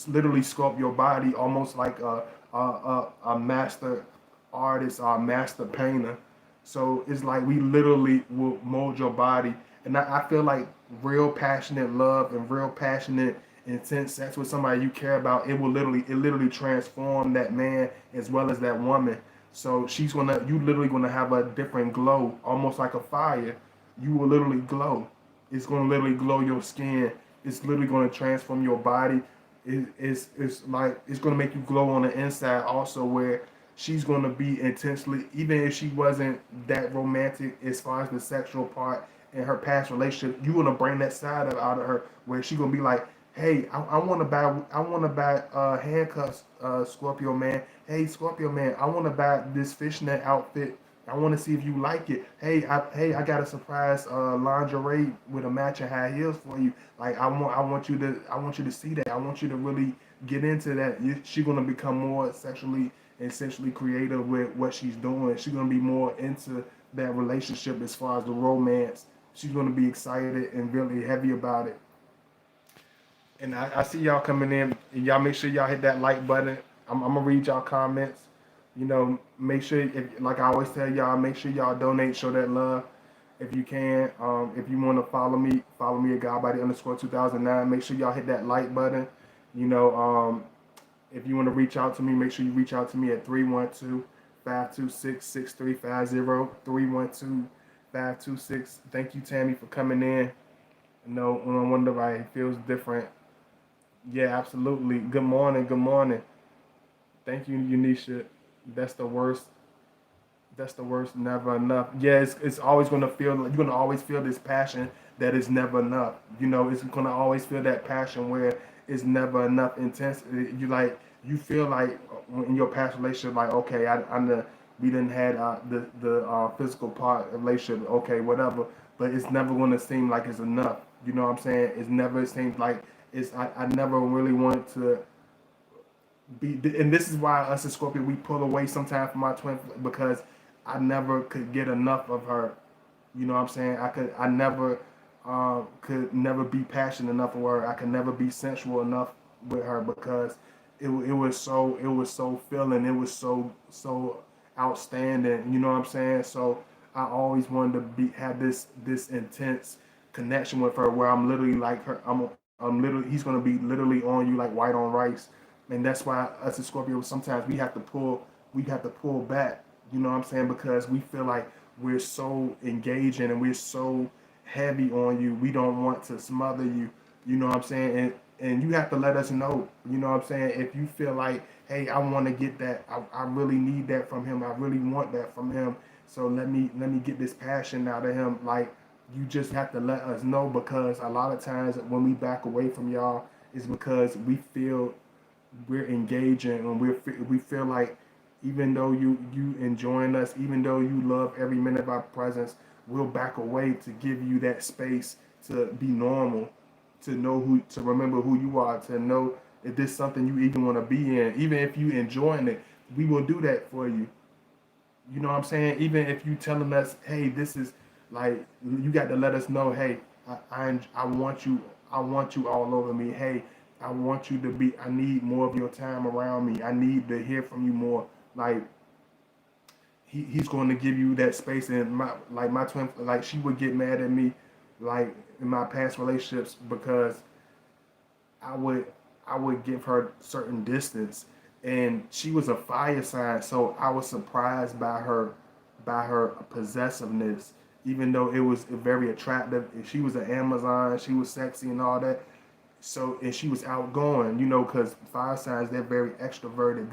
literally sculpt your body almost like a master artist or a master painter. So it's like we literally will mold your body, and I feel like real passionate love and real passionate intense sex with somebody you care about, it literally transform that man as well as that woman. So you literally gonna have a different glow, almost like a fire. You will literally glow. It's gonna literally glow your skin. It's literally gonna transform your body. It's like it's gonna make you glow on the inside also, where she's gonna be intensely, even if she wasn't that romantic as far as the sexual part in her past relationship, you gonna bring that side out of her where she gonna be like, hey, I want to buy handcuffs, Scorpio man. Hey, Scorpio man, I want to buy this fishnet outfit. I want to see if you like it. Hey, I got a surprise lingerie with a matching high heels for you. Like I want you to see that. I want you to really get into that. She's gonna become more sexually and sensually creative with what she's doing. She's gonna be more into that relationship as far as the romance. She's gonna be excited and really heavy about it. And I see y'all coming in. Y'all make sure y'all hit that like button. I'm gonna read y'all comments. Make sure, if, like I always tell y'all, make sure y'all donate, show that love if you can. If you want to follow me at Godbody underscore 2009. Make sure y'all hit that like button. You know, if you want to reach out to me, make sure you reach out to me at 312-526-6350. 312-526. Thank you, Tammy, for coming in. No, I wonder why it feels different. Yeah, absolutely. Good morning. Good morning. Thank you, Unisha. That's the worst. That's the worst. Never enough. Yeah, it's always gonna feel like you're gonna always feel this passion that is never enough. It's gonna always feel that passion where it's never enough intensity. You feel like in your past relationship, like okay, I know we didn't had the physical part of relationship. Okay, whatever, but it's never gonna seem like it's enough. You know what I'm saying? It's never seems like it's. I never really want to be, and this is why us as Scorpio we pull away sometimes from my twin because I never could get enough of her. You know what I'm saying? I never could never be passionate enough with her. I could never be sensual enough with her because it was so filling. It was so outstanding. You know what I'm saying? So I always wanted to have this intense connection with her where I'm literally like her. I'm literally he's gonna be literally on you like white on rice, and that's why us as Scorpio sometimes we have to pull back. You know what I'm saying? Because we feel like we're so engaging and we're so heavy on you. We don't want to smother you. You know what I'm saying? And you have to let us know. You know what I'm saying? If you feel like, hey, I want to get that. I really need that from him. I really want that from him. So let me get this passion out of him. Like you just have to let us know because a lot of times when we back away from y'all, it's because we feel we're engaging and we feel like even though you enjoying us, even though you love every minute of our presence, we'll back away to give you that space to be normal, to know to remember who you are, to know if this is something you even want to be in, even if you enjoying it, we will do that for you. You know what I'm saying? Even if you telling us, hey, this is like you got to let us know, hey, I want you all over me. Hey, I want you to be. I need more of your time around me. I need to hear from you more. Like he's going to give you that space. And my twin, like she would get mad at me, like in my past relationships because I would I would give her certain distance, and she was a fire sign, so I was surprised by her possessiveness, even though it was very attractive. And she was an Amazon, she was sexy and all that. So and she was outgoing, because fire signs they're very extroverted.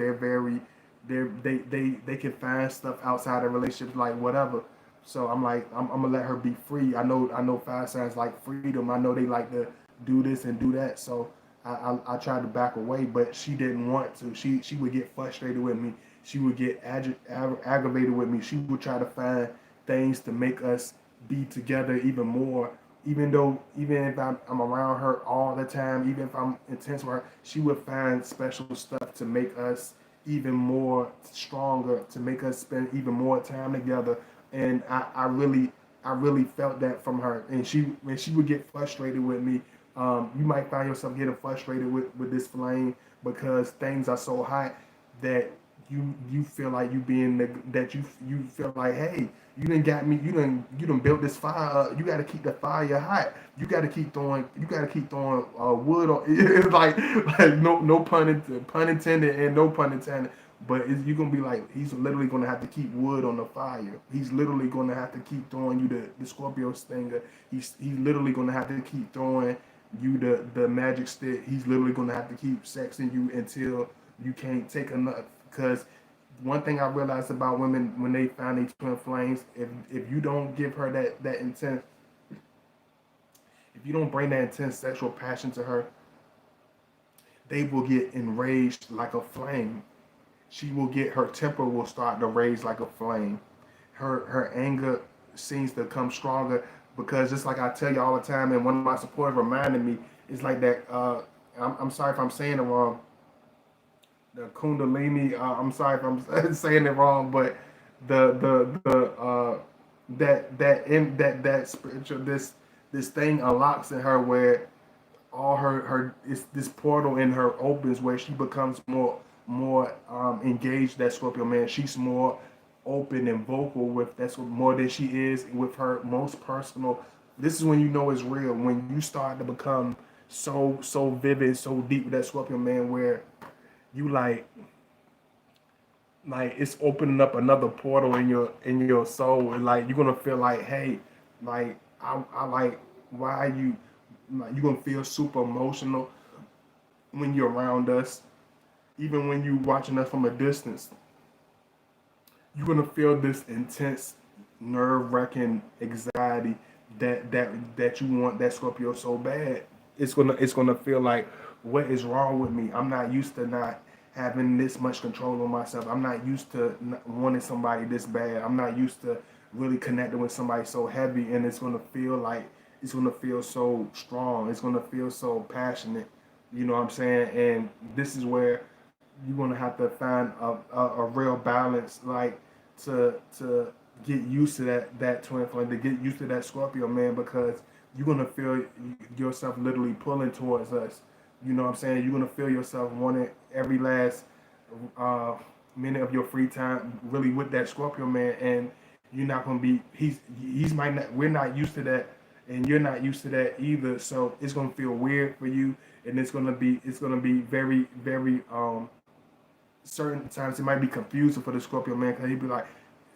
They can find stuff outside of relationships like whatever. So I'm like I'm gonna let her be free. I know fire signs like freedom. I know they like to do this and do that. So I tried to back away, but she didn't want to. She would get frustrated with me. She would get aggravated with me. She would try to find things to make us be together even more. Even if I'm around her all the time, even if I'm intense with her, she would find special stuff to make us even more stronger, to make us spend even more time together. And I really felt that from her. And when she would get frustrated with me, you might find yourself getting frustrated with this flame because things are so hot that you feel like you feel like, hey, you done got me, you done built this fire up. You got to keep the fire hot. You got to keep throwing wood on. It's like no pun intended and no pun intended. But you're gonna be like, he's literally gonna have to keep wood on the fire. He's literally gonna have to keep throwing you the Scorpio stinger. He's literally gonna have to keep throwing you the magic stick. He's literally gonna have to keep sexing you until you can't take enough. Because one thing I realized about women when they find these twin flames, if you don't give her that intense, if you don't bring that intense sexual passion to her, they will get enraged like a flame. She will get, her temper will start to raise like a flame. Her anger seems to come stronger because just like I tell you all the time, and one of my supporters reminded me, it's like that. I'm sorry if I'm saying it wrong. The Kundalini. I'm sorry if I'm saying it wrong, but the that spiritual this thing unlocks in her where all her it's this portal in her opens where she becomes more engaged. That Scorpio man, she's more open and vocal with that's what more than she is with her most personal. This is when you know it's real, when you start to become so vivid, so deep with that Scorpio man, where you like it's opening up another portal in your soul, and like you're gonna feel like, hey, like I like why you like you're gonna feel super emotional when you're around us, even when you watching us from a distance. You're gonna feel this intense, nerve-wracking anxiety that you want that Scorpio so bad. It's gonna feel like, what is wrong with me? I'm not used to not having this much control on myself. I'm not used to wanting somebody this bad. I'm not used to really connecting with somebody so heavy, and it's gonna feel like it's gonna feel so strong. It's gonna feel so passionate. You know what I'm saying? And this is where you're gonna have to find a real balance, like to get used to that twin flame, to get used to that Scorpio man, because you're gonna feel yourself literally pulling towards us. You know what I'm saying? You're gonna feel yourself wanting every last uh, minute of your free time, really with that Scorpio man, and you're not gonna be. He's might not. We're not used to that, and you're not used to that either. So it's gonna feel weird for you, and it's gonna be very certain times it might be confusing for the Scorpio man because he'd be like,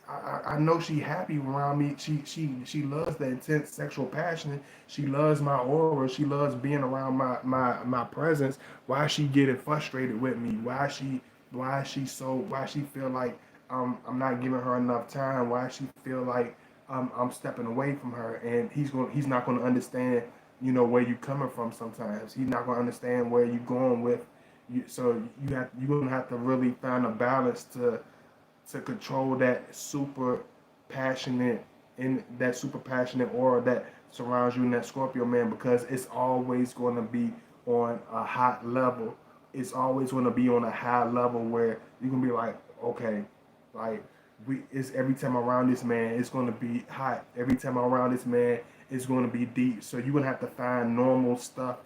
I know she happy around me. She loves the intense sexual passion. She loves my aura. She loves being around my presence. Why is she getting frustrated with me? Why she feel like I'm not giving her enough time? Why she feel like I'm stepping away from her? And he's not gonna understand, where you coming from sometimes. He's not gonna understand where you going with so you're gonna have to really find a balance to control that super passionate aura that surrounds you in that Scorpio man, because it's always going to be on a hot level. It's always going to be on a high level where you can be like, okay, like it's every time around this man, it's going to be hot. Every time around this man, it's going to be deep. So you're going to have to find normal stuff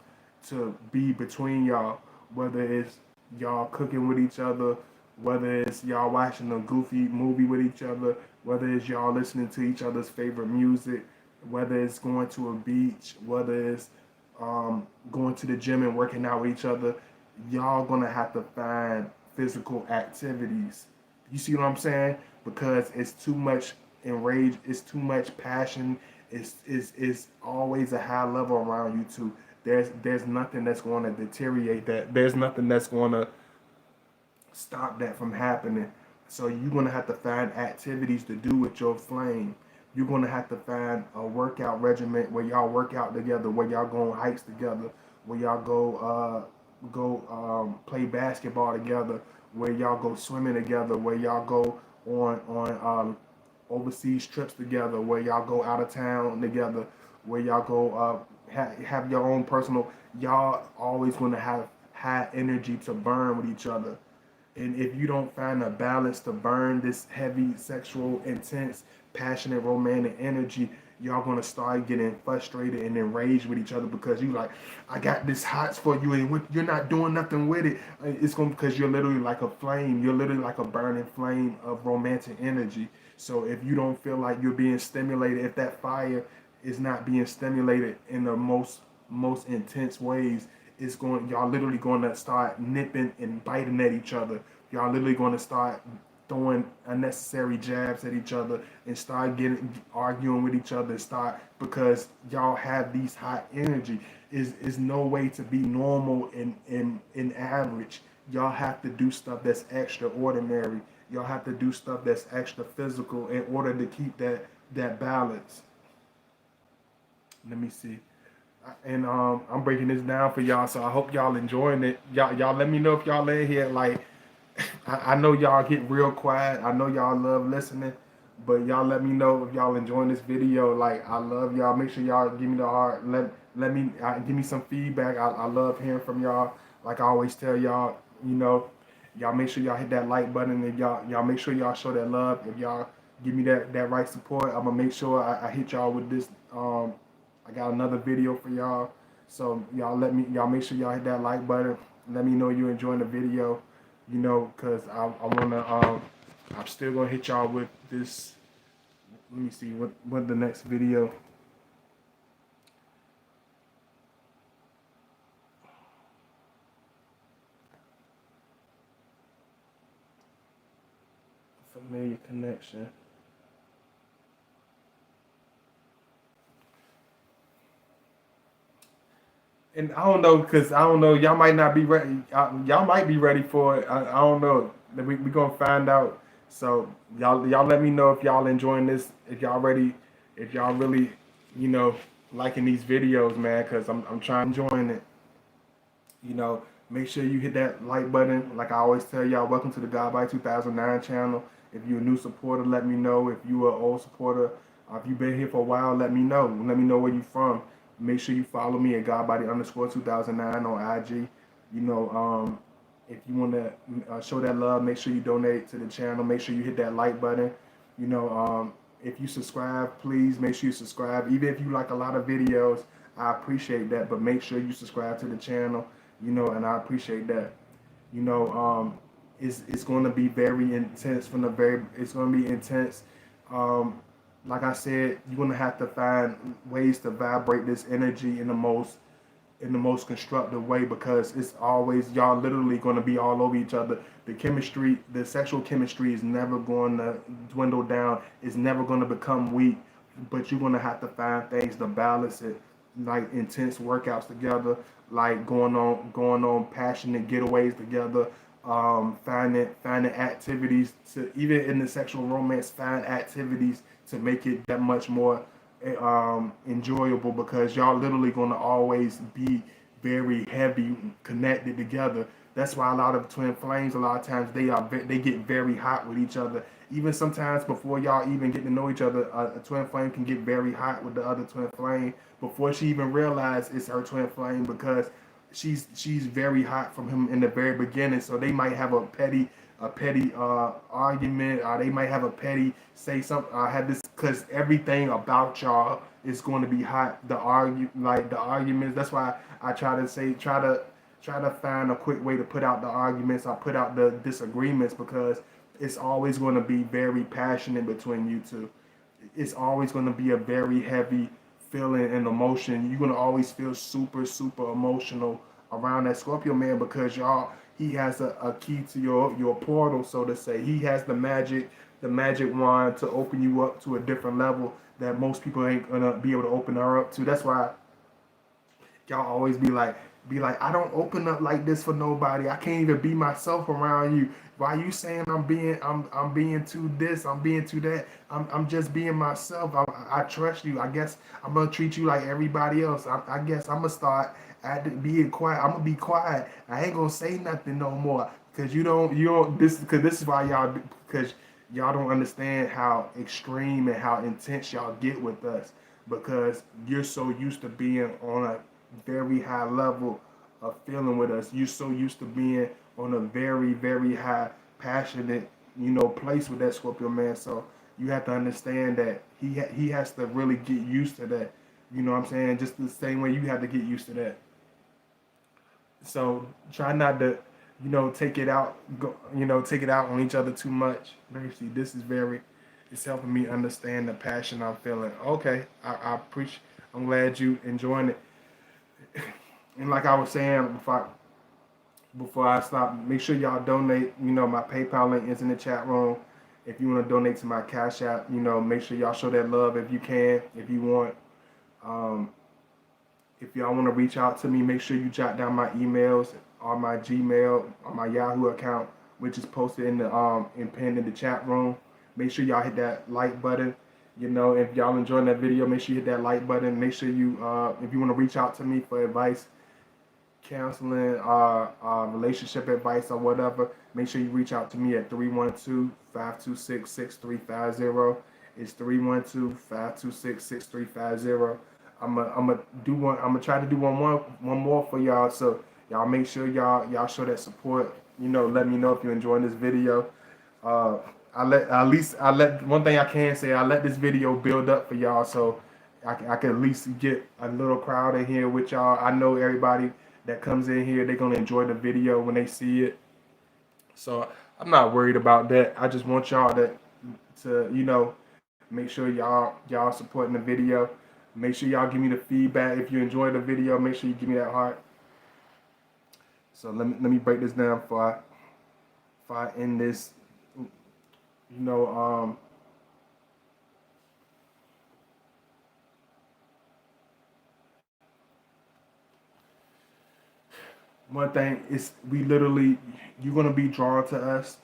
to be between y'all, whether it's y'all cooking with each other, whether it's y'all watching a goofy movie with each other, whether it's y'all listening to each other's favorite music, whether it's going to a beach, whether it's going to the gym and working out with each other, y'all gonna have to find physical activities. You see what I'm saying? Because it's too much enrage, it's too much passion, it's always a high level around you two. There's nothing that's going to deteriorate that. There's nothing that's going to stop that from happening. So you're gonna have to find activities to do with your flame. You're gonna have to find a workout regimen where y'all work out together, where y'all go on hikes together, where y'all go play basketball together, where y'all go swimming together, where y'all go on overseas trips together, where y'all go out of town together, where y'all go have your own personal. Y'all always gonna have high energy to burn with each other. And if you don't find a balance to burn this heavy, sexual, intense, passionate, romantic energy, y'all gonna start getting frustrated and enraged with each other because you like, I got this hots for you, and you're not doing nothing with it. It's gonna because you're literally like a flame. You're literally like a burning flame of romantic energy. So if you don't feel like you're being stimulated, if that fire is not being stimulated in the most intense ways, it's going y'all literally going to start nipping and biting at each other y'all literally going to start throwing unnecessary jabs at each other and start arguing with each other and start, because y'all have these high energy. Is no way to be normal in average. Y'all have to do stuff that's extraordinary. Y'all have to do stuff that's extra physical in order to keep that balance. Let me see. And I'm breaking this down for y'all, so I hope y'all enjoying it. Y'all let me know if y'all in here. Like, I know y'all get real quiet. I know y'all love listening, but y'all let me know if y'all enjoying this video. Like, I love y'all. Make sure y'all give me the heart. Let me give me some feedback. I love hearing from y'all. Like I always tell y'all, y'all make sure y'all hit that like button, and y'all make sure y'all show that love. If y'all give me that right support, I'm gonna make sure I hit y'all with this. I got another video for y'all. So y'all make sure y'all hit that like button. Let me know you enjoying the video. Cause I wanna I'm still gonna hit y'all with this. Let me see what the next video. Familiar connection. And I don't know, because I don't know, y'all might not be ready. Y'all might be ready for it. I don't know. We gonna find out. So y'all let me know if y'all enjoying this. If y'all ready. If y'all really, you know, liking these videos, man. Because I'm trying enjoying it. Make sure you hit that like button. Like I always tell y'all, welcome to the God by 2009 channel. If you're a new supporter, let me know. If you're an old supporter, if you've been here for a while, let me know. Let me know where you're from. Make sure you follow me at Godbody_2009 on IG. If you want to show that love, make sure you donate to the channel. Make sure you hit that like button. If you subscribe, please make sure you subscribe. Even if you like a lot of videos, I appreciate that. But make sure you subscribe to the channel. And I appreciate that. It's going to be very intense from the very. It's going to be intense. Like I said, you're going to have to find ways to vibrate this energy in the most constructive way, because it's always, y'all literally going to be all over each other. The chemistry, the sexual chemistry is never going to dwindle down. It's never going to become weak, but you're going to have to find things to balance it, like intense workouts together, like going on passionate getaways together, finding activities to, even in the sexual romance, find activities to make it that much more enjoyable, because y'all literally going to always be very heavy connected together. That's why a lot of twin flames, a lot of times they get very hot with each other. Even sometimes before y'all even get to know each other, a twin flame can get very hot with the other twin flame before she even realizes it's her twin flame, because she's very hot from him in the very beginning. So they might have a petty argument, or they might have a petty say something, have this, because everything about y'all is going to be hot. The arguments. That's why I try to find a quick way to put out the arguments. I put out the disagreements, because it's always going to be very passionate between you two. It's always going to be a very heavy feeling and emotion. You're going to always feel super, super emotional around that Scorpio man, because he has a key to your portal, so to say. He has the magic wand to open you up to a different level that most people ain't gonna be able to open her up to. That's why y'all always be like, I don't open up like this for nobody. I can't even be myself around you. Why you saying I'm being too this, I'm being too that? I'm just being myself. I trust you. I guess I'm gonna treat you like everybody else. I guess I'm gonna start being quiet. I'm gonna be quiet. I ain't gonna say nothing no more, because you don't this is why because y'all don't understand how extreme and how intense y'all get with us, because you're so used to being on a very high level of feeling with us. You're so used to being on a very, very high, passionate, place with that Scorpio man. So you have to understand that he has to really get used to that. You know what I'm saying? Just the same way you have to get used to that. So try not to, take it out, take it out on each other too much. Let me see. It's helping me understand the passion I'm feeling. Okay, I appreciate. I'm glad you enjoying it. And like I was saying, before I stop, make sure y'all donate. You know, my PayPal link is in the chat room. If you want to donate to my Cash App, you know, make sure y'all show that love if you can, if you want. Um, if y'all want to reach out to me, make sure you jot down my emails on my Gmail, on my Yahoo account, which is posted in the and pinned in the chat room. Make sure y'all hit that like button. You know, if y'all enjoying that video, make sure you hit that like button. Make sure you, if you want to reach out to me for advice, counseling, relationship advice, or whatever, make sure you reach out to me at 312-526-6350. It's 312-526-6350. I'm gonna try to do one more for y'all. So y'all make sure y'all show that support. You know, let me know if you're enjoying this video. Uh, I let one thing I can say, I let this video build up for y'all, so I can at least get a little crowd in here with y'all. I know everybody that comes in here, they're gonna enjoy the video when they see it. So I'm not worried about that. I just want y'all to you know, make sure y'all supporting the video. Make sure y'all give me the feedback. If you enjoy the video, make sure you give me that heart. So let me break this down before I end this. You know, one thing is we literally, you're gonna be drawn to us.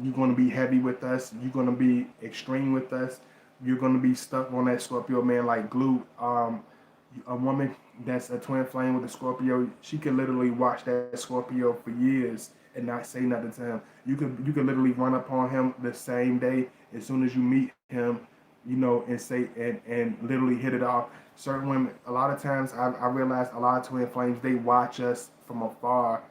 You're gonna be heavy with us. You're gonna be extreme with us. You're gonna be stuck on that Scorpio man like glue. A woman that's a twin flame with a Scorpio, she can literally watch that Scorpio for years and not say nothing to him. You could literally run upon him the same day as soon as you meet him, you know, and say and literally hit it off. Certain women, a lot of times I realize a lot of twin flames, they watch us from afar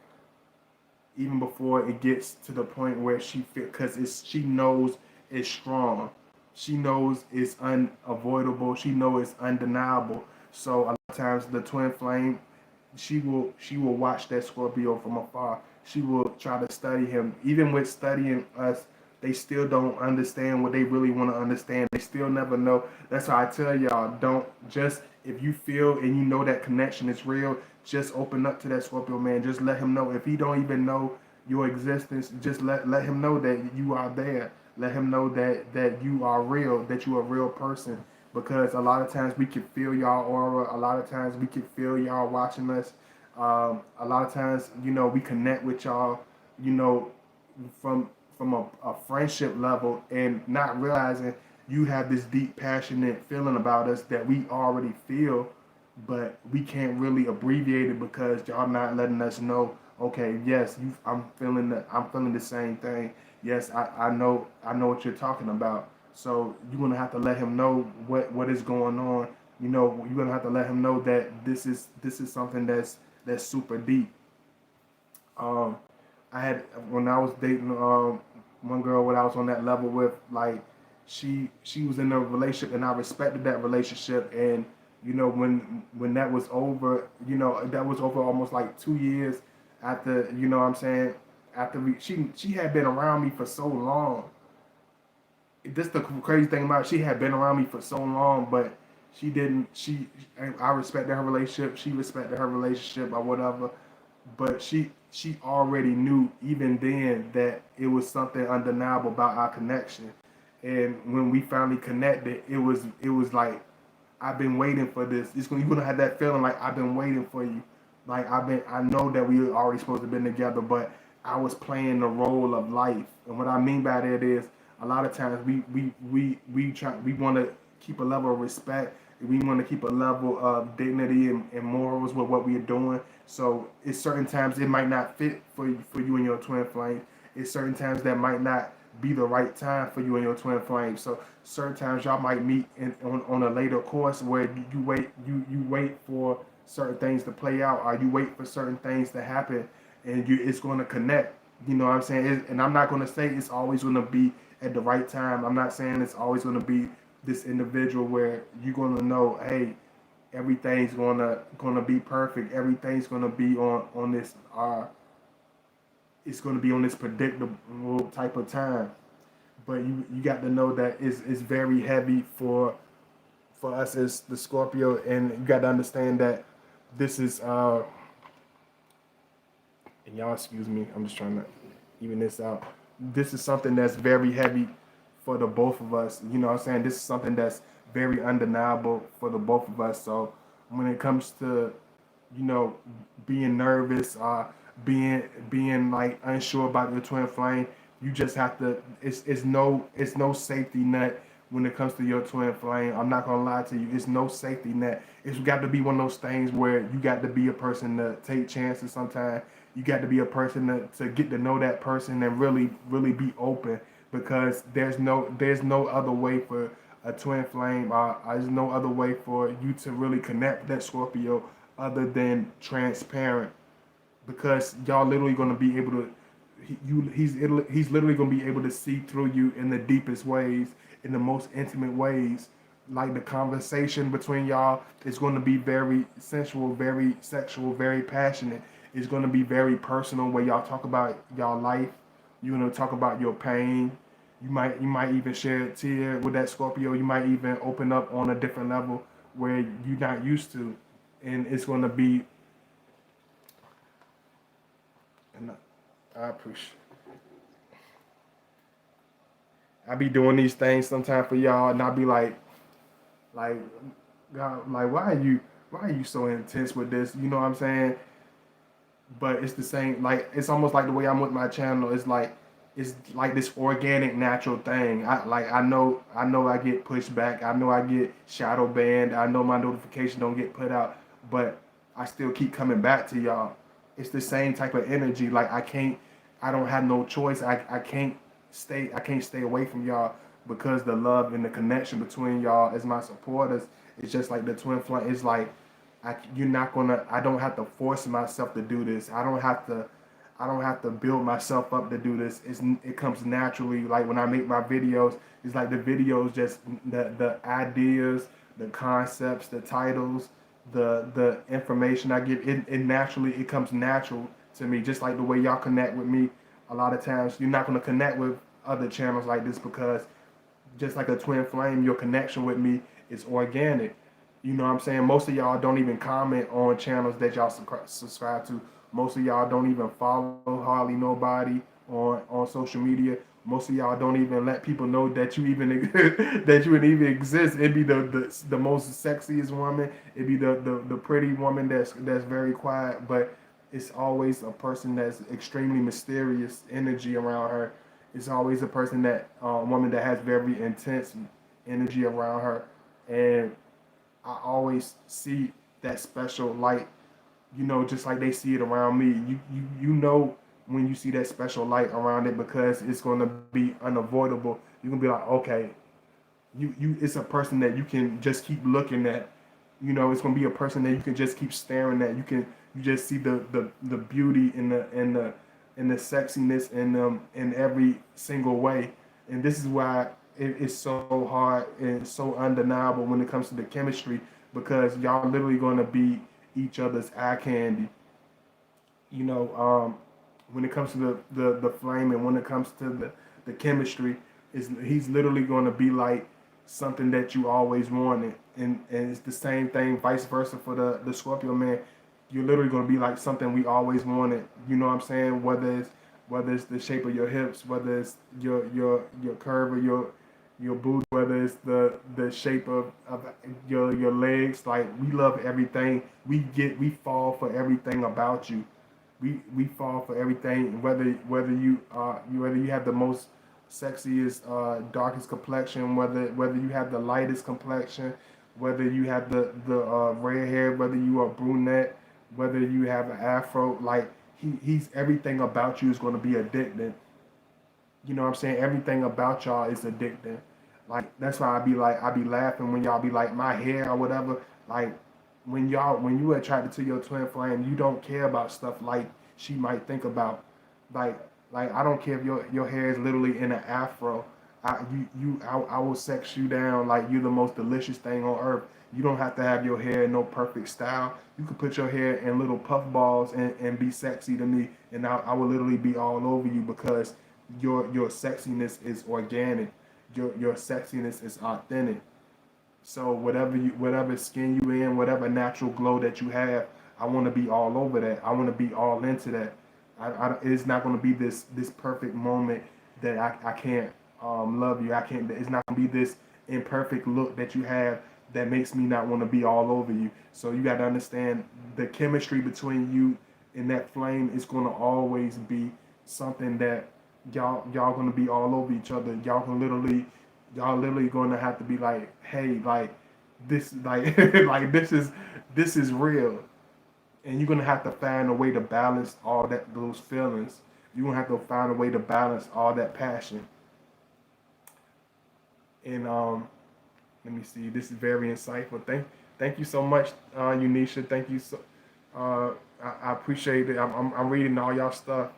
even before it gets to the point where she feel, because she knows it's strong, she knows it's unavoidable, she knows it's undeniable. So a lot of times the twin flame, she will watch that Scorpio from afar. She will try to study him. Even with studying us, they still don't understand what they really want to understand. They still never know. That's why I tell y'all, don't just, if you feel and you know that connection is real, just open up to that Scorpio man. Just let him know. If he don't even know your existence, just let him know that you are there. Let him know that you are real, that you are a real person. Because a lot of times we can feel y'all aura. A lot of times we can feel y'all watching us. A lot of times, you know, we connect with y'all, you know, from a friendship level, and not realizing you have this deep, passionate feeling about us that we already feel, but we can't really abbreviate it because y'all not letting us know. Okay, yes, I'm feeling the same thing. Yes, I know what you're talking about. So you're gonna have to let him know what is going on. You know, you're gonna have to let him know that this is something that's super deep. Um, I had, when I was dating one girl, when I was on that level with, like, she was in a relationship and I respected that relationship. And you know, when that was over, you know, that was over almost like 2 years after, you know what I'm saying, after she had been around me for so long. This the crazy thing about it, she had been around me for so long, but she didn't. I respected her relationship. She respected her relationship or whatever, but she already knew even then that it was something undeniable about our connection. And when we finally connected, it was like, I've been waiting for this. You're gonna have that feeling like I've been waiting for you. Like I know that we were already supposed to be together, but I was playing the role of life. And what I mean by that is, a lot of times we want to keep a level of respect. We want to keep a level of dignity and morals with what we are doing. So it's certain times it might not fit for you and your twin flame. It's certain times that might not be the right time for you and your twin flame. So certain times y'all might meet on a later course where you wait for certain things to play out, or you wait for certain things to happen, and it's going to connect. You know what I'm saying? And I'm not going to say it's always going to be at the right time. I'm not saying it's always going to be this individual where you're going to know, hey, everything's gonna be perfect. Everything's gonna be on this. It's gonna be on this predictable type of time. But you got to know that it's very heavy for us as the Scorpio, and you got to understand that this is And y'all excuse me, I'm just trying to even this out. This is something that's very heavy for the both of us. You know what I'm saying? This is something that's very undeniable for the both of us. So when it comes to, you know, being nervous, being like unsure about your twin flame, you just have to. It's no safety net when it comes to your twin flame. I'm not gonna lie to you. It's no safety net. It's got to be one of those things where you got to be a person to take chances. Sometimes you got to be a person to get to know that person and really be open, because there's no other way for a twin flame. There's no other way for you to really connect with that Scorpio other than transparent, because y'all literally going to be able to he's literally going to be able to see through you in the deepest ways, in the most intimate ways. Like the conversation between y'all is going to be very sensual, very sexual, very passionate. It's going to be very personal, where y'all talk about y'all life. You're going to talk about your pain. You might even share a tear with that Scorpio. You might even open up on a different level where you're not used to, and it's going to be. And I appreciate. I be doing these things sometimes for y'all, and I be like, God, like, why are you so intense with this? You know what I'm saying? But it's the same. Like, it's almost like the way I'm with my channel. It's like this organic, natural thing. I know I get pushed back. I know I get shadow banned. I know my notification don't get put out, but I still keep coming back to y'all. It's the same type of energy. Like, I don't have no choice. I can't stay away from y'all, because the love and the connection between y'all as my supporters. It's just like the twin flame. It's like you're not gonna. I don't have to force myself to do this. I don't have to build myself up to do this. It comes naturally. Like when I make my videos, it's like the videos just the ideas, the concepts, the titles, the information I give. It naturally, it comes natural to me. Just like the way y'all connect with me. A lot of times you're not gonna connect with other channels like this, because just like a twin flame, your connection with me is organic. You know what I'm saying? Most of y'all don't even comment on channels that y'all subscribe to. Most of y'all don't even follow hardly nobody on social media. Most of y'all don't even let people know that you even that you would even exist. It'd be the most sexiest woman. It'd be the pretty woman that's very quiet, but it's always a person that's extremely mysterious energy around her. It's always a person that woman that has very intense energy around her, and I always see that special light, just like they see it around me. You know when you see that special light around it, because it's gonna be unavoidable. You're gonna be like, okay, you it's a person that you can just keep looking at. It's gonna be a person that you can just keep staring at. You just see the beauty and the sexiness in them in every single way. And this is why it's so hard and so undeniable when it comes to the chemistry, because y'all literally gonna be each other's eye candy. When it comes to the flame, and when it comes to the chemistry, he's literally going to be like something that you always wanted, and it's the same thing vice versa for the Scorpio man. You're literally going to be like something we always wanted. You know what I'm saying? Whether it's the shape of your hips, whether it's your curve of your booty, whether it's the shape of your legs. Like, we love everything. We fall for everything about you. We fall for everything, whether you have the most sexiest, darkest complexion, whether you have the lightest complexion, whether you have the red hair, whether you are brunette, whether you have an afro. Like, he's everything about you is going to be addicting. You know what I'm saying? Everything about y'all is addicting. Like, that's why I be laughing when y'all be like, my hair or whatever. Like, when you attracted to your twin flame, you don't care about stuff like she might think about. Like I don't care if your hair is literally in an afro. I will sex you down like you're the most delicious thing on earth. You don't have to have your hair in no perfect style. You could put your hair in little puff balls and be sexy to me, and I will literally be all over you, because your sexiness is organic. Your sexiness is authentic. So whatever skin you in, whatever natural glow that you have, I want to be all over that. I want to be all into that. It's not going to be this perfect moment that I can't love you. I can't. It's not going to be this imperfect look that you have that makes me not want to be all over you. So you got to understand the chemistry between you and that flame is going to always be something that y'all going to be all over each other. Y'all literally going to have to be like, hey, like this, like like this is real, and you're gonna have to find a way to balance all those feelings. You're gonna have to find a way to balance all that passion. And let me see. This is very insightful. Thank you so much, Unisha. Thank you so. I appreciate it. I'm reading all y'all stuff.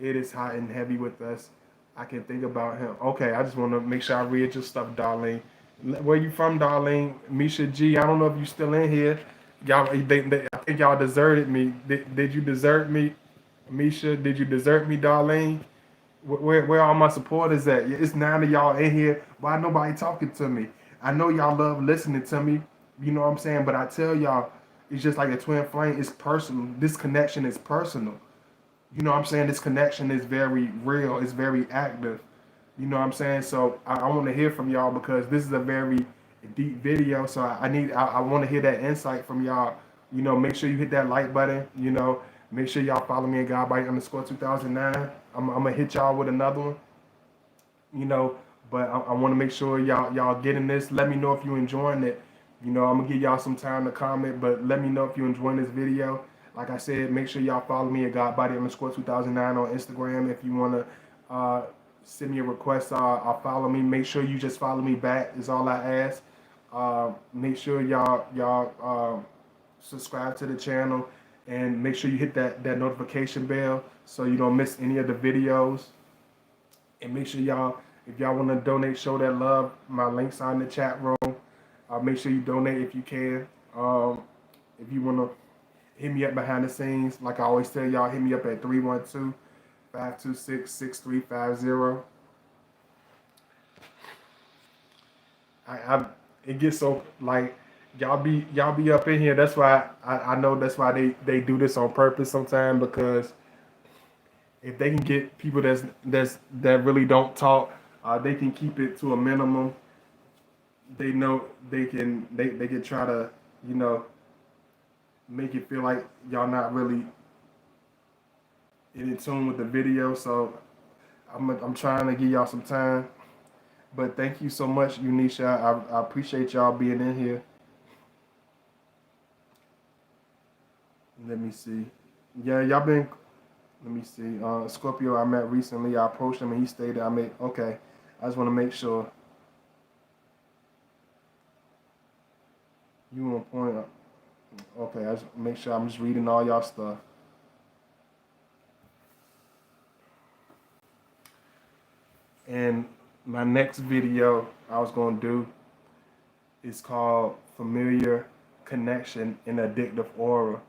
It is hot and heavy with us. I can think about him. Okay, I just want to make sure I read your stuff, Darlene. Where you from, Darlene? Misha G. I don't know if you still in here. Y'all, I think y'all deserted me. Did you desert me, Misha? Did you desert me, Darlene? Where all my supporters at? It's 9 of y'all in here. Why nobody talking to me? I know y'all love listening to me. You know what I'm saying? But I tell y'all, it's just like a twin flame. It's personal. This connection is personal. You know what I'm saying? This connection is very real. It's very active. You know what I'm saying? So I want to hear from y'all because this is a very deep video. So I want to hear that insight from y'all. You know, make sure you hit that like button. You know, make sure y'all follow me at Godbody_2009. I'm gonna hit y'all with another one. You know, but I want to make sure y'all getting this. Let me know if you enjoying it. You know, I'm gonna give y'all some time to comment, but let me know if you enjoying this video. Like I said, make sure y'all follow me at Godbody_2009 on Instagram. If you wanna send me a request, I'll follow me. Make sure you just follow me back is all I ask. Make sure y'all subscribe to the channel and make sure you hit that notification bell so you don't miss any of the videos. And make sure y'all, if y'all want to donate, show that love. My links are in the chat room. Make sure you donate if you can. If you want to hit me up behind the scenes, like I always tell y'all, hit me up at 312-526-6350. It gets so like y'all be up in here. That's why I know that's why they do this on purpose sometimes, because if they can get people that really don't talk, they can keep it to a minimum. They know they can try to, you know, make it feel like y'all not really in tune with the video. So I'm trying to give y'all some time. But thank you so much, Unisha. I appreciate y'all being in here. Let me see. Yeah, y'all been. Let me see. Scorpio, I met recently. I approached him and he stated I made. Okay, I just want to make sure. You on point. Okay, I just make sure I'm just reading all y'all stuff. And my next video I was gonna do is called Familiar Connection in Addictive Aura.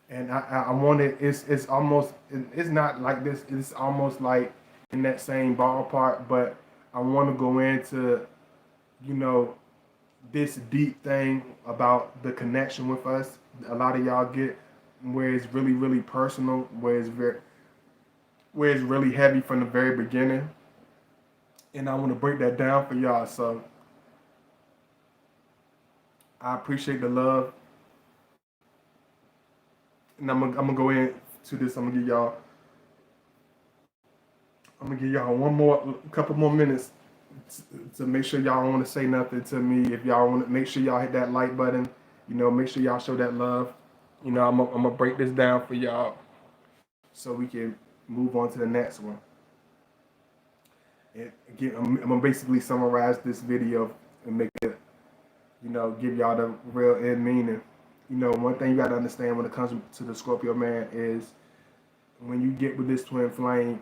And I wanted, it's almost, it's not like this, it's almost like in that same ballpark, but I want to go into, you know, this deep thing about the connection with us. A lot of y'all get where it's really, really personal, where it's really heavy from the very beginning. And I want to break that down for y'all. So I appreciate the love. And I'm gonna go into this. I'm gonna give y'all a couple more minutes to make sure y'all don't want to say nothing to me. If y'all want to, make sure y'all hit that like button. You know, make sure y'all show that love. You know, I'm gonna break this down for y'all so we can move on to the next one. And again, I'm gonna basically summarize this video and make it, you know, give y'all the real end meaning. You know, one thing you gotta understand when it comes to the Scorpio man is when you get with this twin flame,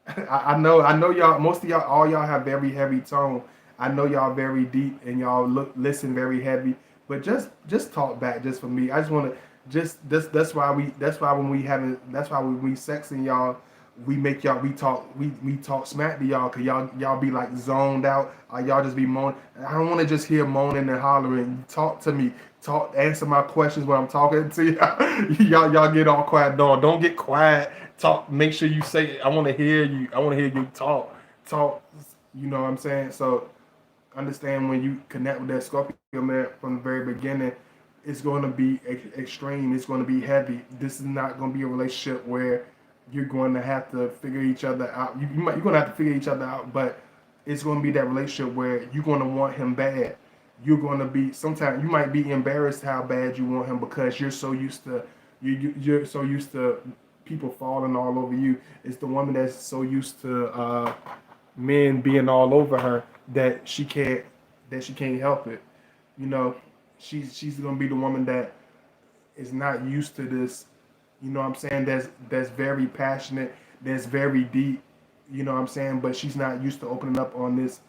I know y'all, most of y'all, all y'all have very heavy tone. I know y'all very deep and y'all listen very heavy, but just talk back just for me. I just want to that's why when we sexing y'all, we talk smack to y'all, cause y'all be like zoned out, or y'all just be moaning. I don't want to just hear moaning and hollering. Talk to me, answer my questions when I'm talking to y'all. Y'all get all quiet. No, don't get quiet. Talk. Make sure you say, I want to hear you. I want to hear you talk. You know what I'm saying? So understand, when you connect with that Scorpio man from the very beginning, it's going to be extreme. It's going to be heavy. This is not going to be a relationship where you're going to have to figure each other out. You're going to have to figure each other out, but it's going to be that relationship where you're going to want him bad. You're going to be, sometimes you might be embarrassed how bad you want him, because you're so used to you're so used to people falling all over you. It's the woman that's so used to men being all over her that she can't help it. You know, she's gonna be the woman that is not used to this. You know what I'm saying? That's very passionate. That's very deep. You know what I'm saying? But she's not used to opening up on this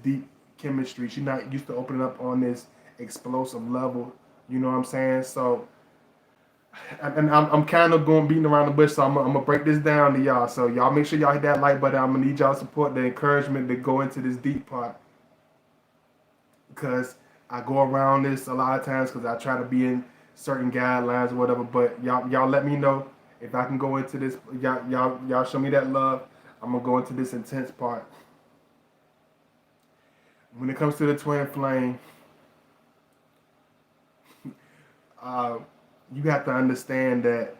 deep chemistry. She's not used to opening up on this explosive level. You know what I'm saying? So, and I'm kind of going beating around the bush, so I'm gonna break this down to y'all. So y'all make sure y'all hit that like button. I'm gonna need y'all support, the encouragement to go into this deep part, because I go around this a lot of times because I try to be in certain guidelines or whatever. But y'all let me know if I can go into this. Y'all show me that love. I'm gonna go into this intense part. When it comes to the twin flame, uh, you have to understand that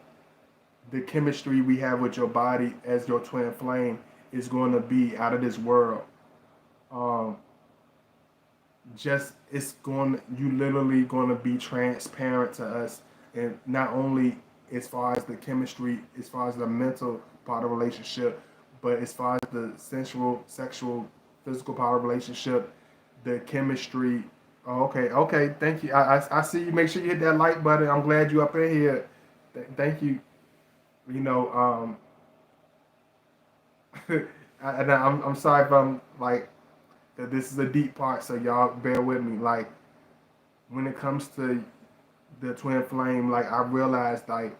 the chemistry we have with your body as your twin flame is going to be out of this world. Um, just it's going, you literally going to be transparent to us, and not only as far as the chemistry, as far as the mental part of the relationship, but as far as the sensual, sexual, physical part of the relationship, the chemistry. Oh, okay, thank you. I see you. Make sure you hit that like button. I'm glad you up in here. Thank you. You know, and I'm sorry if I'm like that. This is a deep part, so y'all bear with me. Like, when it comes to the twin flame, like, I realized, like,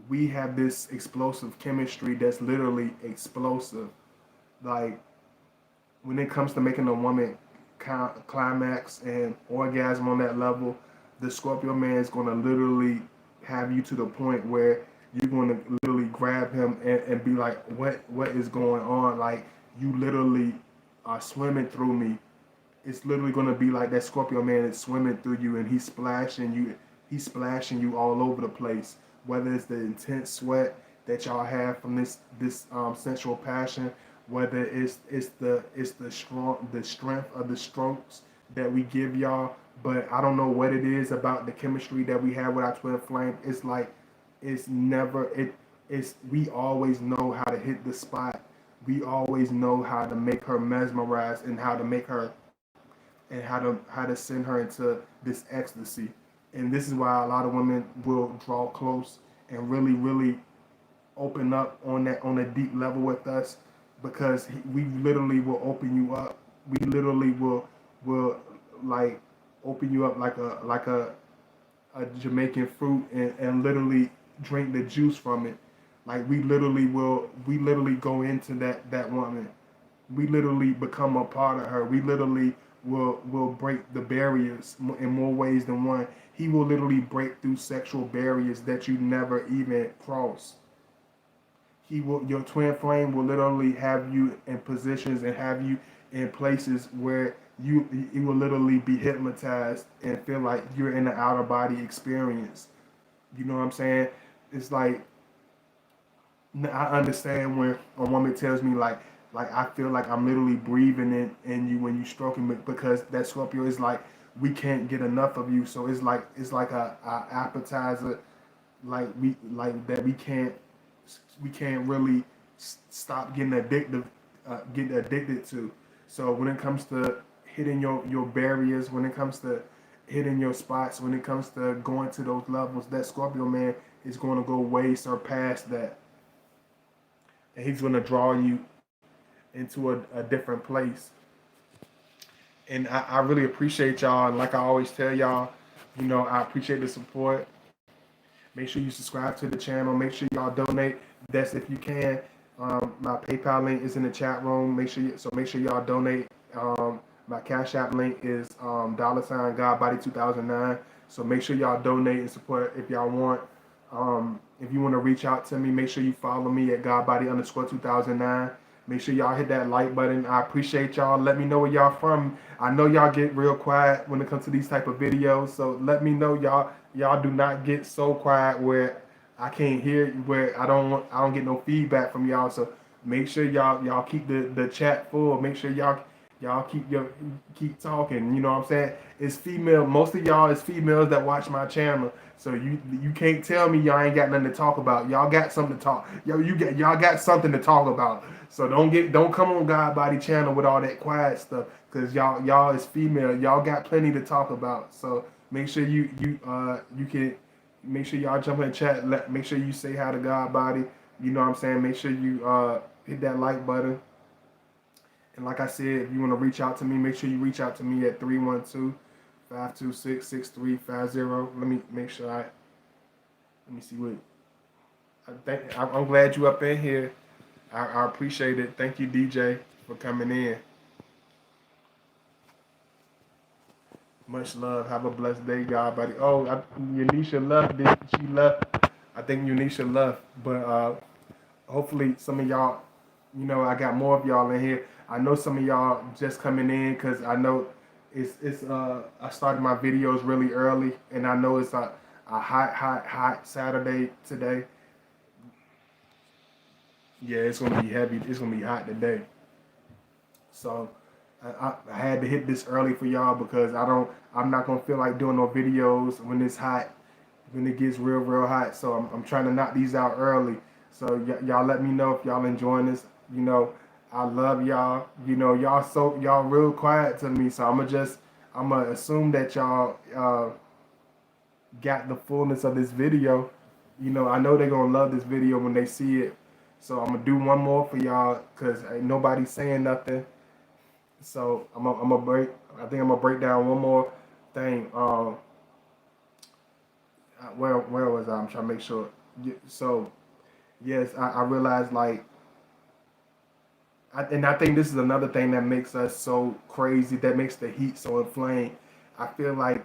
we have this explosive chemistry that's literally explosive. Like, when it comes to making a woman climax and orgasm on that level, the Scorpio man is going to literally have you to the point where you're going to literally grab him and be like, what is going on? Like, you literally are swimming through me. It's literally going to be like that Scorpio man is swimming through you, and he's splashing you all over the place. Whether it's the intense sweat that y'all have from this sensual passion, whether it's the strength of the strokes that we give y'all. But I don't know what it is about the chemistry that we have with our twin flame. It's like, it's never it's we always know how to hit the spot. We always know how to make her mesmerized, and how to make her, and how to send her into this ecstasy. And this is why a lot of women will draw close and really open up on a deep level with us, because we literally will open you up. We literally will like open you up like a Jamaican fruit, and literally drink the juice from it. Like, we literally go into that woman. We literally become a part of her. We literally will break the barriers in more ways than one. He will literally break through sexual barriers that you never even cross. Your twin flame will literally have you in positions and have you in places where you will literally be hypnotized and feel like you're in an outer body experience. You know what I'm saying? It's like, I understand when a woman tells me like I feel like I'm literally breathing in you when you stroking me, because that Scorpio is like, we can't get enough of you. So it's like a appetizer, like we can't really stop getting addicted to. So when it comes to hitting your barriers, when it comes to hitting your spots, when it comes to going to those levels, that Scorpio man is going to go way surpass that, and he's going to draw you into a different place. And I really appreciate y'all. And like I always tell y'all, I appreciate the support. Make sure you subscribe to the channel. Make sure y'all donate. That's if you can. My PayPal link is in the chat room. Make sure y'all donate. My Cash App link is $sign Godbody 2009. So make sure y'all donate and support if y'all want. If you want to reach out to me, make sure you follow me at Godbody_2009. Make sure y'all hit that like button. I appreciate y'all. Let me know where y'all from. I know y'all get real quiet when it comes to these type of videos. So let me know y'all do not get so quiet where I can't hear, where I don't get no feedback from y'all. So make sure y'all keep the chat full. Make sure y'all keep talking. You know what I'm saying? It's female. Most of y'all is females that watch my channel. So you can't tell me y'all ain't got nothing to talk about. Y'all got something to talk. Y'all got something to talk about. So don't come on God Body channel with all that quiet stuff, cause y'all is female. Y'all got plenty to talk about. So make sure you can make sure y'all jump in the chat. Make sure you say hi to God Body. You know what I'm saying? Make sure you hit that like button. And like I said, if you want to reach out to me, make sure you reach out to me at 312-526-6350. Let me make sure let me see what I'm glad you up in here. I appreciate it. Thank you, DJ, for coming in. Much love. Have a blessed day, God, buddy. Oh, Unisha left. She left? I think Unisha left. But hopefully some of y'all, I got more of y'all in here. I know some of y'all just coming in because I know it's I started my videos really early, and I know it's a hot Saturday today. Yeah, it's gonna be heavy. It's gonna be hot today. So I had to hit this early for y'all because I'm not gonna feel like doing no videos when it's hot, when it gets real hot. So I'm trying to knock these out early. So y'all let me know if y'all enjoying this. I love y'all. Y'all real quiet to me. So I'm gonna assume that y'all got the fullness of this video. I know they're gonna love this video when they see it. So I'm gonna do one more for y'all because ain't nobody saying nothing. So I'm gonna break. I think I'm gonna break down one more thing. Where was I? I'm trying to make sure. So yes, I realized and I think this is another thing that makes us so crazy. That makes the heat so inflamed. I feel like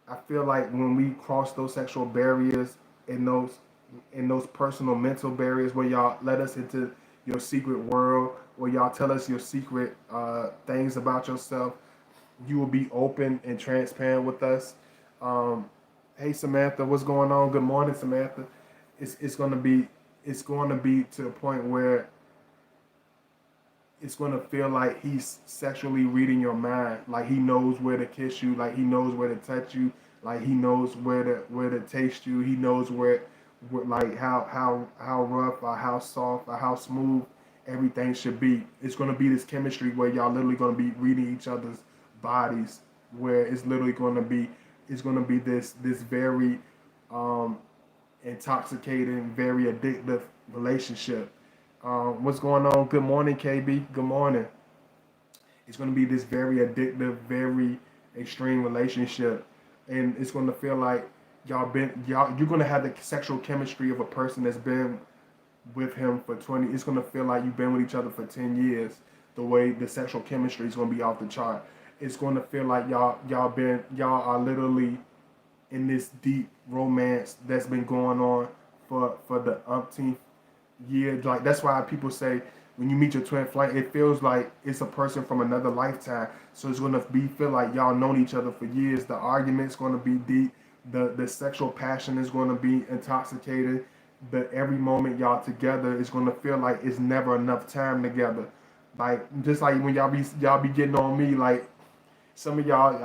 when we cross those sexual barriers and those personal mental barriers where y'all let us into your secret world, where y'all tell us your secret things about yourself, you will be open and transparent with us. Hey Samantha, what's going on? Good morning, Samantha. It's going to be to a point where it's going to feel like he's sexually reading your mind. Like he knows where to kiss you, like he knows where to touch you, like he knows where to taste you. He knows where like how rough or how soft or how smooth everything should be. It's going to be this chemistry where y'all literally going to be reading each other's bodies, where it's literally going to be this very intoxicating, very addictive relationship. What's going on? Good morning, KB. Good morning. It's going to be this very addictive, very extreme relationship, and it's going to feel like you're going to have the sexual chemistry of a person that's been with him for 20. It's going to feel like you've been with each other for 10 years. The way the sexual chemistry is going to be off the chart. It's going to feel like y'all are literally in this deep romance that's been going on for the umpteenth year. Like that's why people say when you meet your twin flame, it feels like it's a person from another lifetime. So it's gonna feel like y'all known each other for years. The argument's gonna be deep. The sexual passion is gonna be intoxicated. But every moment y'all together is gonna feel like it's never enough time together. Like just like when y'all be getting on me, like some of y'all,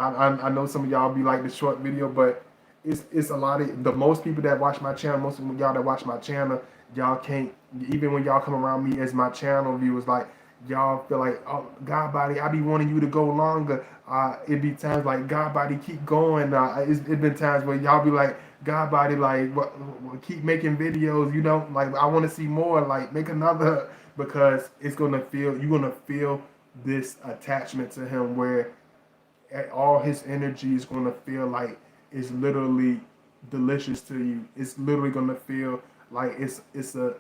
I know some of y'all be like the short video, but it's a lot of the most people that watch my channel, most of y'all that watch my channel, y'all can't, even when y'all come around me as my channel viewers, like y'all feel like, oh God body, I be wanting you to go longer. It be times like God body keep going. It been times where y'all be like God body, like what keep making videos, like I want to see more, like make another, because you're gonna feel this attachment to him where all his energy is going to feel like it's literally delicious to you. It's literally going to feel Like it's a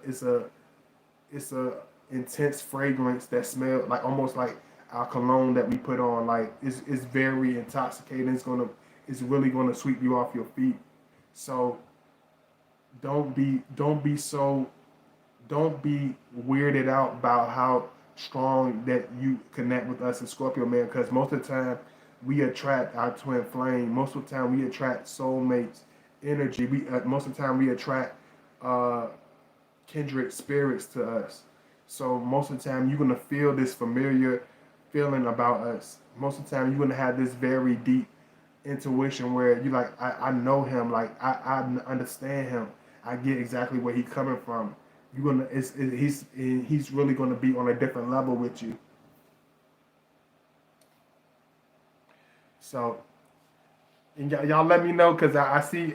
intense fragrance that smell like almost like our cologne that we put on. Like it's very intoxicating. It's really gonna sweep you off your feet. So don't be so don't be weirded out about how strong that you connect with us in Scorpio, man, because most of the time we attract our twin flame. Most of the time we attract soulmates energy. We most of the time we attract uh kindred spirits to us. So most of the time you're gonna feel this familiar feeling about us. Most of the time you're gonna have this very deep intuition where you like, I know him, like I understand him. I get exactly where he's coming from. You're gonna he's really gonna be on a different level with you. So and y'all let me know because I see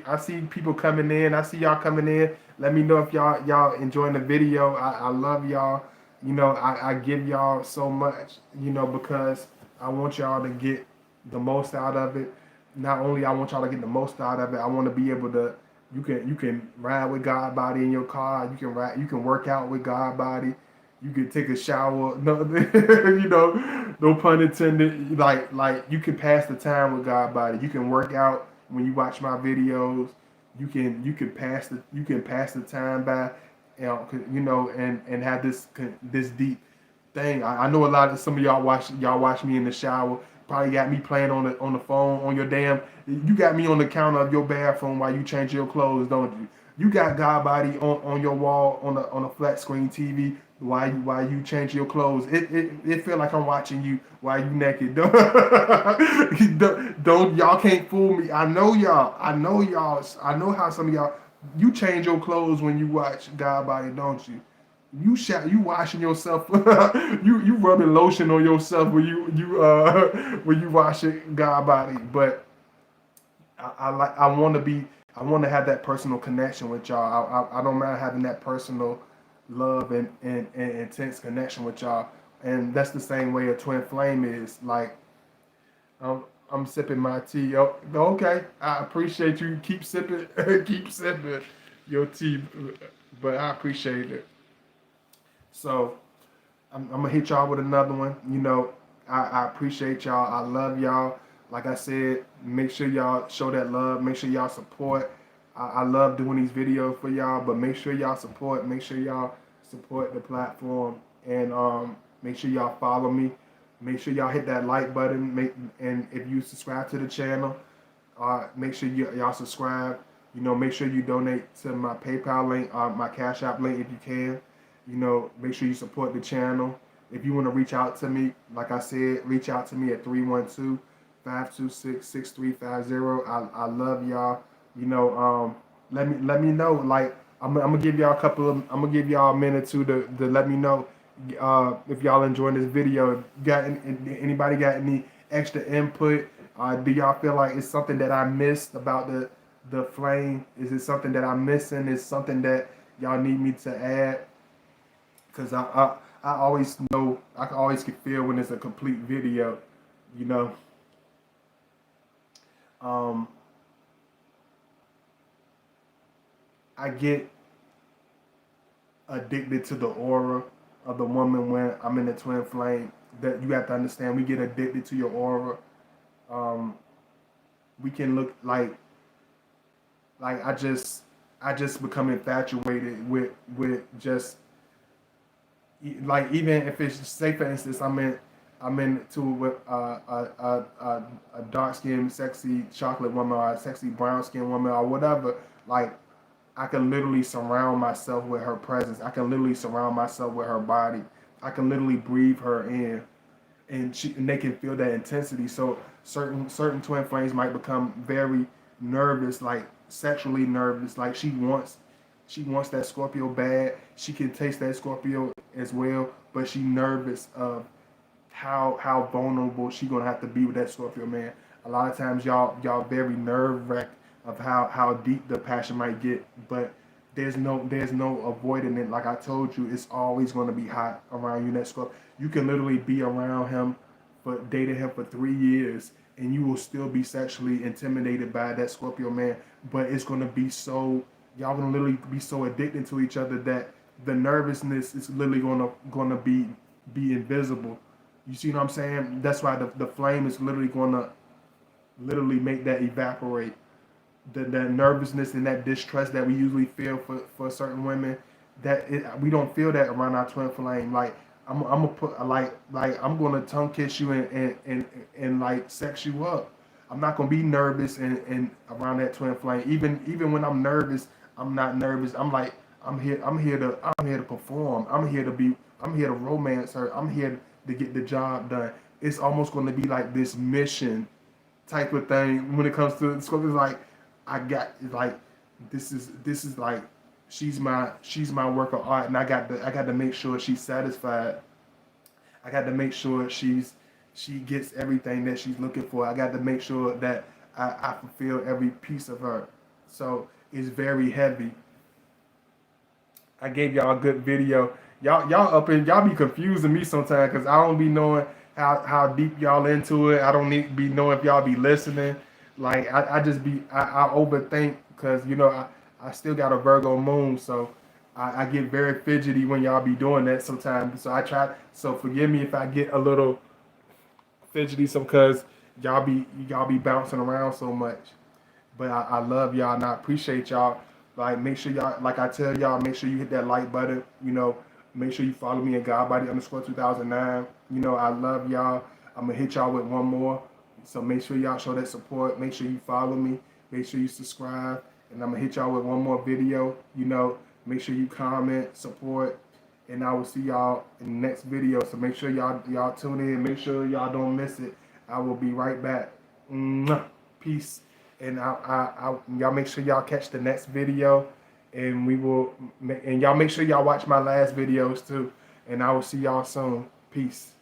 people coming in. I see y'all coming in. Let me know if y'all enjoying the video. I love y'all. You know, I give y'all so much, you know, because I want y'all to get the most out of it. Not only I want y'all to get the most out of it, I want to be able to you can ride with God body in your car. You can work out with God body. You can take a shower. No, you know, no pun intended. Like you can pass the time with God body. You can work out when you watch my videos. You can pass the time by, you know, and have this deep thing. I know a lot of some of y'all watch me in the shower. Probably got me playing on the phone on your damn. You got me on the counter of your bathroom while you change your clothes, don't you? You got God body on your wall on a flat screen TV while you change your clothes. It feel like I'm watching you while you naked. Don't y'all can't fool me. I know y'all. I know y'all. I know how some of y'all you change your clothes when you watch God body, don't you? You washing yourself. You rubbing lotion on yourself when you wash it God body. But I like I want to have that personal connection with y'all. I don't mind having that personal love and intense connection with y'all. And that's the same way a twin flame is. Like I'm sipping my tea. Oh, okay, I appreciate you. Keep sipping, keep sipping your tea. But I appreciate it. So I'm gonna hit y'all with another one. You know, I appreciate y'all. I love y'all. Like I said, make sure y'all show that love. Make sure y'all support. I love doing these videos for y'all, but make sure y'all support. Make sure y'all support the platform and make sure y'all follow me. Make sure y'all hit that like button. And if you subscribe to the channel, make sure y'all subscribe. You know, make sure you donate to my PayPal link, my Cash App link if you can. You know, make sure you support the channel. If you want to reach out to me, like I said, reach out to me at 312-526-6350. I love y'all. You know, let me know. Like I'm gonna give y'all I'm gonna give y'all a minute to let me know if y'all enjoying this video. If you got anybody got any extra input? Do y'all feel like it's something that I missed about the flame? Is it something that I'm missing? Is something that y'all need me to add? Because I always know I can always can feel when it's a complete video, you know. Um, I get addicted to the aura of the woman when I'm in the twin flame. That you have to understand, we get addicted to your aura. Um, we can look like I just become infatuated with just like even if it's say for instance I'm into with a dark skinned sexy chocolate woman or a sexy brown skinned woman or whatever. Like I can literally surround myself with her presence. I can literally surround myself with her body. I can literally breathe her in, and they can feel that intensity. So certain twin flames might become very nervous, like sexually nervous, like she wants that Scorpio bad. She can taste that Scorpio as well, but she nervous of how vulnerable she gonna have to be with that Scorpio man. A lot of times y'all very nerve wracked of how deep the passion might get, but there's no avoiding it. Like I told you, it's always gonna be hot around you. That Scorpio, you can literally be around him for dating him for 3 years, and you will still be sexually intimidated by that Scorpio man. But it's gonna be so y'all gonna literally be so addicted to each other that the nervousness is literally gonna be invisible. You see what I'm saying? That's why the flame is literally gonna literally make that evaporate. The nervousness and that distrust that we usually feel for certain women, we don't feel that around our twin flame. Like I'm gonna put like I'm gonna tongue kiss you and like sex you up. I'm not gonna be nervous and around that twin flame. Even when I'm nervous, I'm not nervous. I'm here to perform. I'm here to romance her. I'm here to get the job done. It's almost gonna be like this mission type of thing when it comes to Scorpio. Like I got like this is like she's my work of art, and I got to make sure she's satisfied. I got to make sure she gets everything that she's looking for. I got to make sure that I fulfill every piece of her. So it's very heavy. I gave y'all a good video. Y'all up and y'all be confusing me sometimes because I don't be knowing how deep y'all into it. I don't need be knowing if y'all be listening. Like I just be I overthink because I still got a Virgo moon, so I get very fidgety when y'all be doing that sometimes. So I try. So forgive me if I get a little fidgety, some because y'all be bouncing around so much. But I love y'all and I appreciate y'all. Like make sure y'all, like I tell y'all, make sure you hit that like button. Make sure you follow me at Godbody_2009. I love y'all. I'm gonna hit y'all with one more. So make sure y'all show that support. Make sure you follow me. Make sure you subscribe. And I'm gonna hit y'all with one more video. Make sure you comment, support, and I will see y'all in the next video. So make sure y'all tune in. Make sure y'all don't miss it. I will be right back. Mwah. Peace. And y'all make sure y'all catch the next video, and y'all make sure y'all watch my last videos too. And I will see y'all soon. Peace.